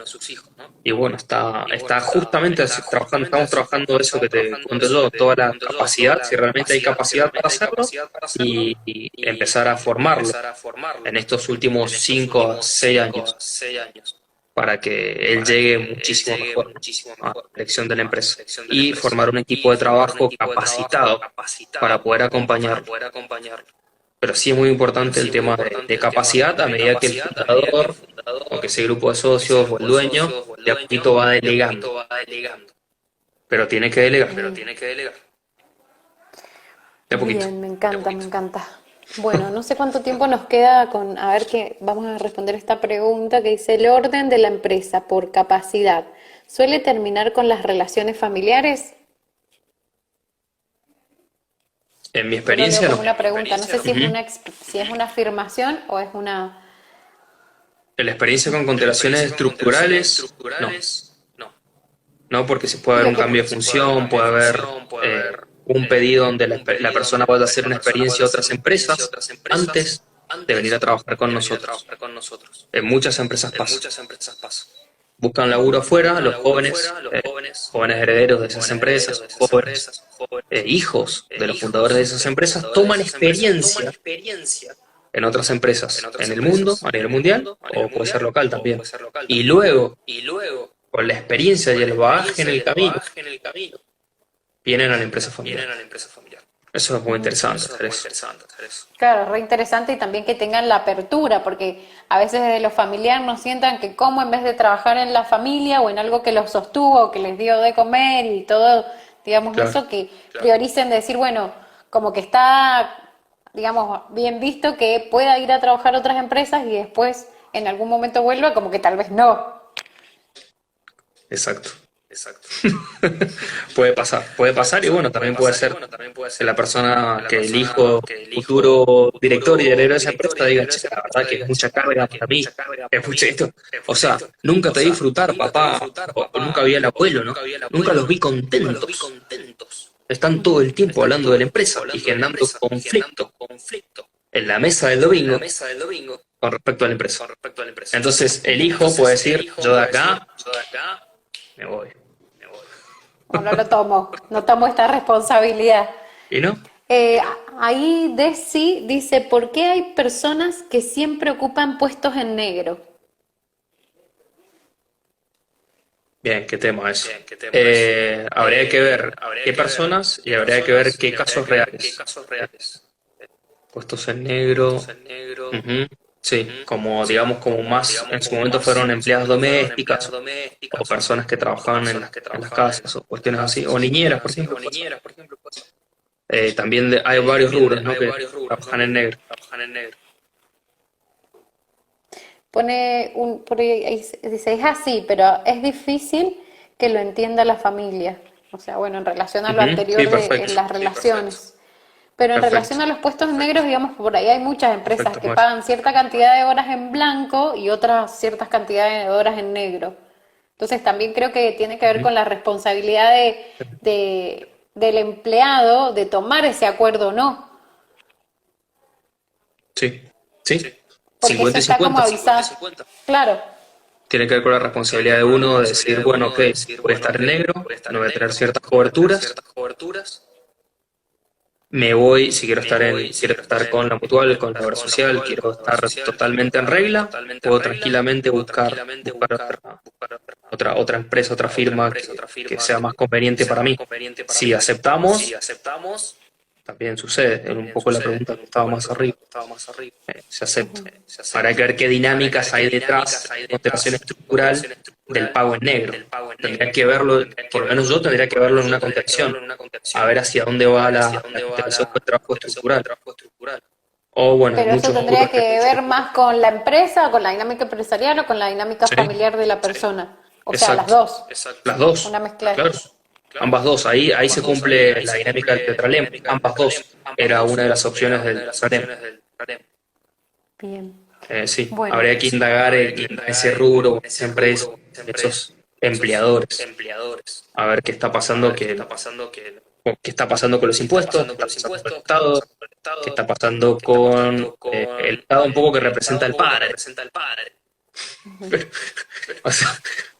Y bueno, está justamente trabajando, estamos trabajando eso que te cuento yo, toda la capacidad, si realmente hay capacidad para hacerlo, y empezar a formarlo en estos últimos 5 a 6 años para que él llegue muchísimo mejor, ¿no?, a la dirección de la empresa y formar un equipo de trabajo capacitado para poder acompañarlo. Pero sí es muy importante el tema de capacidad a medida que el fundador o que ese grupo de socios o el dueño de a poquito va delegando. Pero tiene que delegar, de a poquito. Bien, me encanta, me encanta. Bueno, no sé cuánto tiempo nos queda con, a ver que vamos a responder esta pregunta que dice, ¿el orden de la empresa por capacidad suele terminar con las relaciones familiares? En mi Yo lo leo experiencia como no. una pregunta, no sé si es Ujú. si es una afirmación o es una... En la experiencia con constelaciones estructurales, no. No, porque si puede haber Digo un que cambio de función, puede haber un pedido donde la persona vaya a hacer una experiencia a otras empresas antes de venir a trabajar con nosotros. En muchas empresas pasa. Buscan laburo afuera, los jóvenes, jóvenes herederos de esas empresas, jóvenes, hijos de los fundadores de esas empresas, toman experiencia en otras empresas en el mundo, a nivel mundial, o puede ser local también. Y luego, con la experiencia y el bagaje en el camino, vienen a la empresa familiar. Eso es muy interesante hacer eso. Claro, re interesante y también que tengan la apertura, porque a veces desde lo familiar no sientan que como en vez de trabajar en la familia o en algo que los sostuvo o que les dio de comer y todo, digamos Claro, eso, que prioricen de decir, bueno, como que está, digamos, bien visto que pueda ir a trabajar a otras empresas y después en algún momento vuelva, como que tal vez no. exacto. Puede pasar y bueno, también puede ser que la persona, que el hijo futuro director y heredero de esa empresa diga, che, la verdad que es mucha carga para mí, es mucho esto. O sea, nunca te vi disfrutar, papá, o nunca vi al abuelo, ¿no? Nunca los vi contentos. Están todo el tiempo hablando de la empresa y generando conflicto en la mesa del domingo con respecto a la empresa. Entonces, el hijo puede decir, yo de acá me voy. O no lo tomo, no tomo esta responsabilidad. ¿Y no? Eh, ahí Desi dice, ¿por qué hay personas que siempre ocupan puestos en negro? Bien, qué tema eso. Habría que ver qué personas y habría que ver qué casos reales. Puestos en negro. Ujú. Sí, como digamos, como más en su momento fueron empleadas domésticas o personas que trabajaban en las casas o cuestiones así, o niñeras, por ejemplo. También hay varios rubros, ¿no? Que trabajan en negro. Por ahí dice, es así, pero es difícil que lo entienda la familia. O sea, bueno, en relación a lo Ujú. anterior Sí, de perfecto. en las relaciones. Pero en Perfecto. relación a los puestos negros, digamos, por ahí hay muchas empresas Perfecto, que Mar. pagan cierta cantidad de horas en blanco y otras ciertas cantidades de horas en negro. Entonces también creo que tiene que ver Ujú. con la responsabilidad del empleado de tomar ese acuerdo o no, Sí, sí. porque eso 50 y está como 50. avisado. Claro, Tiene que ver con la responsabilidad de uno de decir, bueno, ok, voy a estar en negro, no voy a tener ciertas coberturas, me voy, si quiero estar con la mutual, con la obra social, quiero estar totalmente en regla, puedo tranquilamente buscar otra empresa, otra firma que sea más conveniente para mí. Si aceptamos, también sucede, era un poco la pregunta que estaba más arriba, se acepta. Habrá que ver qué dinámicas hay detrás de la constelación estructural del pago en negro. Tendría que verlo, por lo menos yo tendría que verlo en una constelación, a ver hacia dónde va la constelación del trabajo estructural. O bueno, hay pero eso muchos tendría rubros que... que ver más con la empresa, con la dinámica empresarial o con la dinámica Sí, familiar de la persona. O sea, las exacto. dos, Las dos, una mezcla de... claro. Ambas dos. Ahí se cumple la dinámica del Tetralem. Ambas dos. Era una de las opciones del Tetralem. Bien. Sí, Bueno, habría que indagar en ese rubro, esa empresa, esos empleadores, a ver qué está pasando, qué está pasando con los impuestos, qué está pasando con el Estado, qué está pasando con el Estado un poco que representa al padre. O sea,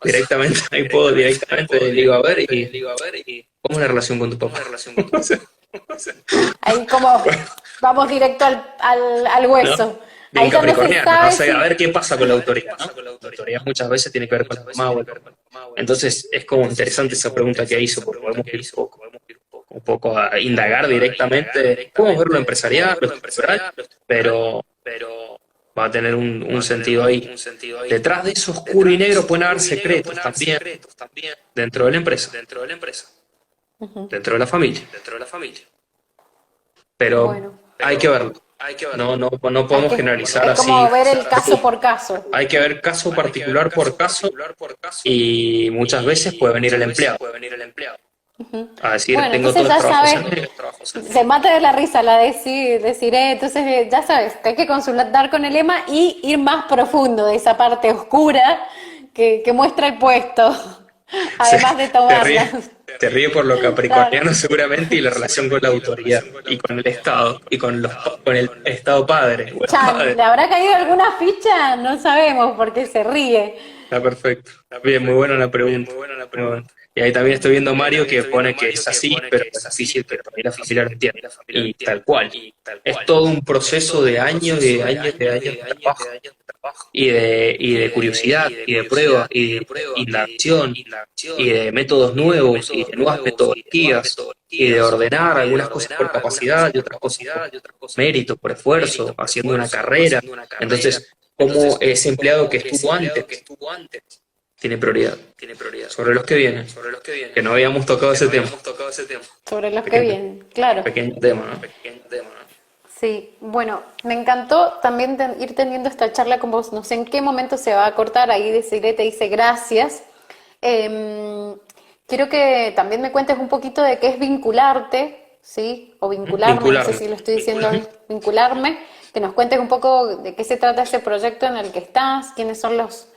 directamente, ahí puedo directamente le digo, a ver, y ¿cómo es la relación con tu papá? O sea, ahí como vamos directo al ¿no? hueso. Bien Ahí ya no se capricorniano, ¿no? O sabe sea, a si... ver qué pasa con la autoridad, ¿no? La autoridad muchas veces tiene que ver con la mamá o el papá. Entonces, es como interesante esa pregunta que hizo, porque podemos ir un poco poco a indagar directamente cómo ver lo empresarial, lo estructural, pero va a tener un sentido ahí. Detrás de eso oscuro y negro pueden haber secretos también dentro de la empresa, Ujú. dentro de la familia. Pero Bueno, hay que verlo. No hay podemos generalizar es así. como ver el caso por caso. Hay que ver caso particular por caso y muchas veces puede venir el empleado Ujú. a decir, Bueno, tengo entonces todos los ya trabajos sabes, en negro. se mata de la risa la deciré, entonces ya sabes, que hay que consultar con el EMA y ir más profundo de esa parte oscura que muestra el puesto, Sí, además de te ríes, tomarla. te ríes por lo Claro. capricorniano seguramente y la relación con la autoridad y con el Estado y con el Estado padre o el Chan, padre. ¿le habrá caído alguna ficha? No sabemos porque se ríe. Está perfecto. Bien, muy buena la pregunta. Muy buena. Y ahí también estoy viendo a Mario que pone que es así, pero es difícil que para mí la familia lo entienda. Y tal cual. Es todo un proceso de años y de años y de años de trabajo y de curiosidad y de prueba y de indagación y de métodos nuevos y de nuevas metodologías y de ordenar algunas cosas por capacidad y otras cosas por mérito, por esfuerzo, haciendo una carrera. Entonces, como ese empleado que estuvo antes tiene prioridad sobre los que vienen, que no habíamos tocado ese tema. Sobre los que Pequeño, vienen, claro. pequeño tema, ¿no? Sí, bueno, me encantó también ir teniendo esta charla con vos. No sé en qué momento se va a cortar, ahí Desiree te dice gracias. Em, Quiero que también me cuentes un poquito de qué es vincularte, ¿sí? O vincularme, no sé Vincularme. si lo estoy diciendo bien, vincularme, que nos cuentes un poco de qué se trata ese proyecto en el que estás, quiénes son los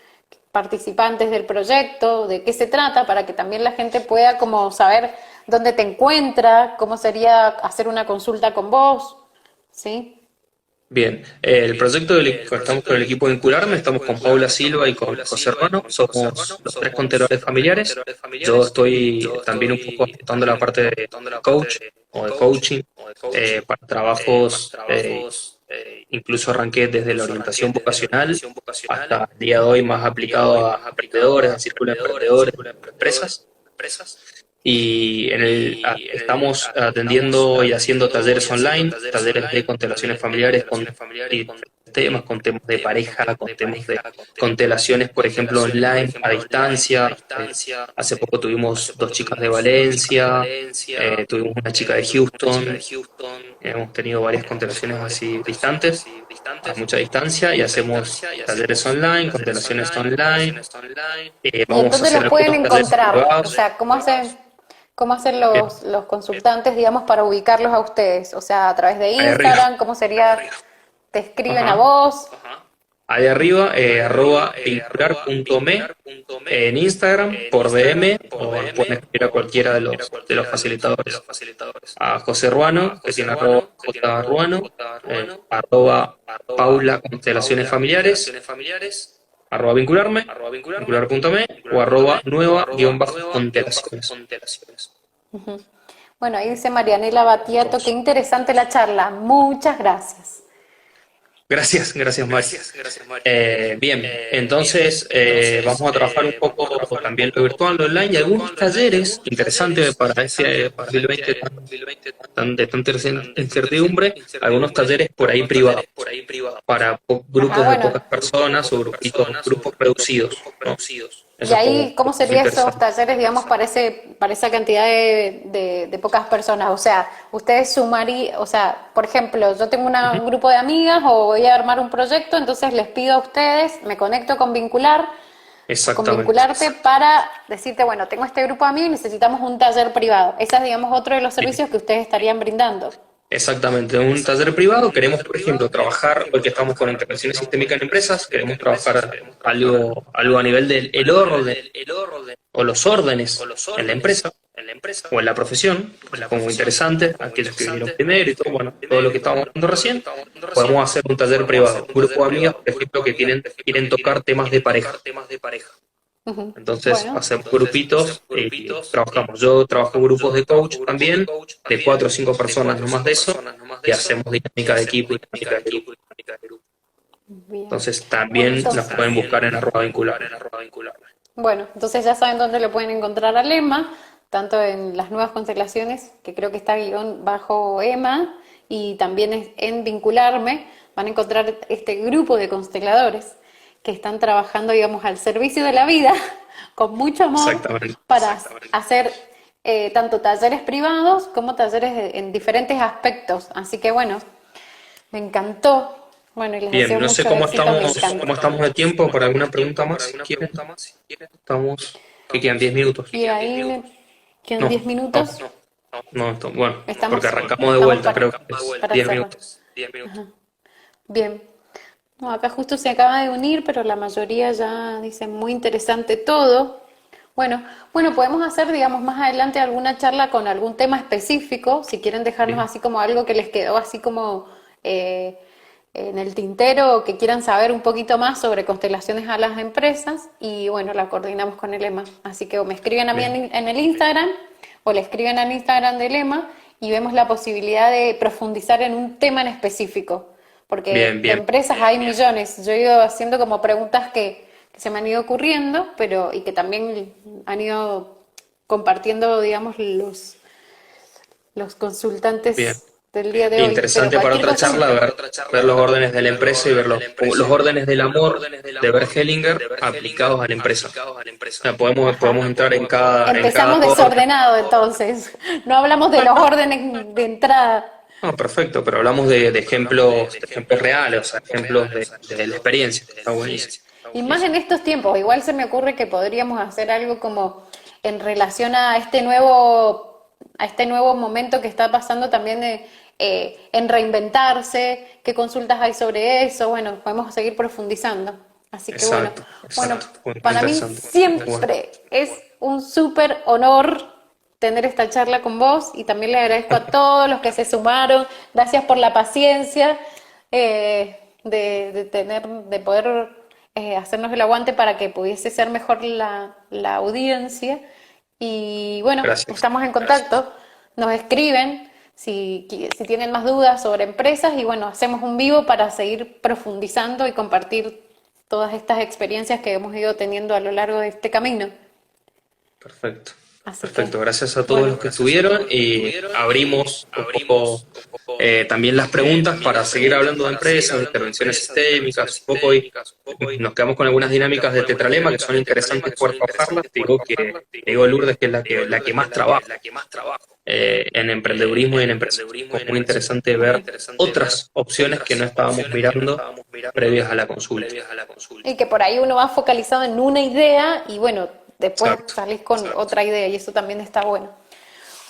participantes del proyecto, de qué se trata, para que también la gente pueda como saber dónde te encuentra, cómo sería hacer una consulta con vos, ¿sí? Bien, el proyecto estamos con el equipo de Vincularme, estamos con Paula Silva y con José Hermano, somos los tres contenedores familiares. Yo estoy también un poco aportando la parte de coach o de coaching para trabajos, incluso arranqué desde la orientación vocacional hasta el día de hoy más aplicado a emprendedores, a círculos de emprendedores, empresas. Y estamos atendiendo y haciendo talleres online, talleres de constelaciones familiares con con temas de pareja, con temas de constelaciones, por ejemplo, online, a distancia. Hace poco tuvimos dos chicas de Valencia, tuvimos una chica de Houston, hemos tenido varias constelaciones así distantes, a mucha distancia, y hacemos talleres online, constelaciones online. ¿Y en Vamos a dónde hacer los pueden algunos talleres encontrar? O privados. sea, cómo hacen los consultantes, digamos, para ubicarlos a ustedes? O sea, a través de Ahí arriba. Instagram, ¿cómo sería? ¿Te escriben a Ajá. vos? Ahí arriba, arroba vincular.me en Instagram, por DM, o pueden escribir a cualquiera de los facilitadores. A José Ruano, que tiene arroba J Ruano, arroba Paula Constelaciones Familiares, arroba vincularme, vincular.me, o arroba nueva-constelaciones. Ujú. Bueno, ahí dice Marianela Batiato, qué interesante la charla. Muchas gracias. Gracias, Mari. Bien, entonces vamos a trabajar un poco también lo virtual, lo online y algunos talleres interesantes para ese 2020 de tanta incertidumbre, algunos talleres por ahí privados, para Ajá, grupos de bueno. pocas personas o grupos reducidos, ¿no? Y Eso es ahí, ¿cómo como serían esos interesante. talleres, digamos, para esa cantidad de pocas personas? O sea, ustedes sumarían, o sea, por ejemplo, yo tengo un grupo de amigas o voy a armar un proyecto, entonces les pido a ustedes, me conecto con Exactamente. vincularte para decirte, bueno, tengo este grupo de amigos y necesitamos un taller privado. Ese es, digamos, otro de los servicios que ustedes estarían brindando. Exactamente, en un taller privado queremos, por ejemplo, trabajar, hoy que estamos con intervenciones sistémicas en empresas, queremos trabajar algo a nivel del el orden o los órdenes en la empresa o en la profesión, como interesante, aquellos que vinieron primero y todo, bueno, todo lo que estábamos hablando recién, podemos hacer un taller privado, un grupo de amigas, por ejemplo, que quieren tocar temas de pareja. Ujú. Entonces Bueno, hacemos grupitos y trabajamos. Yo trabajo grupos de coach también, de 4 o 5 personas, no más de eso, y hacemos dinámica de equipo y dinámica de grupo. bien. Entonces Bueno, también nos entonces, pueden buscar en arroba vincular. bueno, entonces ya saben dónde lo pueden encontrar a Lema. tanto en las nuevas constelaciones, que creo que está guión bajo Emma, y también en Vincularme, van a encontrar este grupo de consteladores que están trabajando, digamos, al servicio de la vida, con mucho amor, Exactamente. para hacer tanto talleres privados como talleres en diferentes aspectos. Así que bueno, me encantó. Bueno, y les Bien, deseo no sé mucho éxito, me encanta. cómo estamos de tiempo para alguna pregunta más, si quieren. Estamos, que quedan 10 minutos. Y ahí me quedan No, 10 no, minutos. no, bueno, Estamos, porque arrancamos de estamos vuelta, creo que es para 10 cerrar. minutos. Bien. No, acá justo se acaba de unir, pero la mayoría ya dicen muy interesante todo. Bueno, podemos hacer, digamos, más adelante alguna charla con algún tema específico, si quieren dejarnos Bien. así como algo que les quedó así como eh, en el tintero, o que quieran saber un poquito más sobre constelaciones a las empresas, y bueno, la coordinamos con el EMA. Así que o me escriben a mí Bien. en el Instagram, o le escriben al Instagram del EMA, y vemos la posibilidad de profundizar en un tema en específico, porque Bien, de bien. empresas hay millones. Yo he ido haciendo como preguntas que se me han ido ocurriendo, pero y que también han ido compartiendo, digamos, los Bien. consultantes del día de hoy. Pero Interesante para cualquier otra cosa, charla ver los órdenes de la empresa y ver los órdenes del amor de Bert Hellinger aplicados a la empresa. O sea, podemos entrar en cada empezamos orden. desordenado entonces. No hablamos de los órdenes de entrada. No, perfecto, pero hablamos de ejemplos reales, o sea, ejemplos de la experiencia. Está buenísimo. Y más en estos tiempos, igual se me ocurre que podríamos hacer algo como en relación a este nuevo momento que está pasando también en reinventarse, qué consultas hay sobre eso. Bueno, podemos seguir profundizando. Así que bueno, Exacto. Muy para mí interesante. siempre es un súper honor tener esta charla con vos, y también le agradezco a todos los que se sumaron. Gracias por la paciencia de poder hacernos el aguante para que pudiese ser mejor la audiencia. Y bueno, Gracias. estamos en contacto, nos escriben si tienen más dudas sobre empresas, y bueno, hacemos un vivo para seguir profundizando y compartir todas estas experiencias que hemos ido teniendo a lo largo de este camino. Perfecto. Así Perfecto, que, gracias a todos los que estuvieron y abrimos un poco también las preguntas para seguir hablando de empresas, de intervenciones sistémicas, un poco y nos quedamos con algunas dinámicas de Tetralema que son interesantes por trabajarlas. Te digo Lourdes que es la que más trabajo en emprendedurismo y en emprendeurismo. Es muy interesante ver otras opciones que no estábamos mirando previas a la consulta. y que por ahí uno va focalizado en una idea y bueno, después Exacto. salís con otra idea, y eso también está bueno.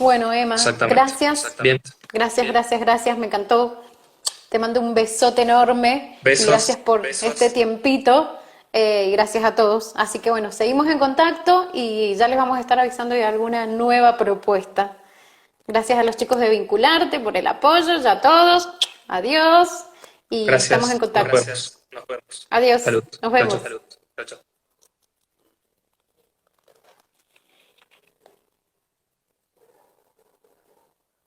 Bueno, Emma, Exactamente. gracias. Bien. Gracias, me encantó. Te mando un besote enorme. Besos. Y gracias por este tiempito. Y gracias a todos. Así que bueno, seguimos en contacto y ya les vamos a estar avisando de alguna nueva propuesta. Gracias a los chicos de Vincularte por el apoyo, ya a todos. Adiós. Y Gracias. estamos en contacto. Nos vemos. Adiós. Salud. Nos vemos. Chao, chao. Chao, chao.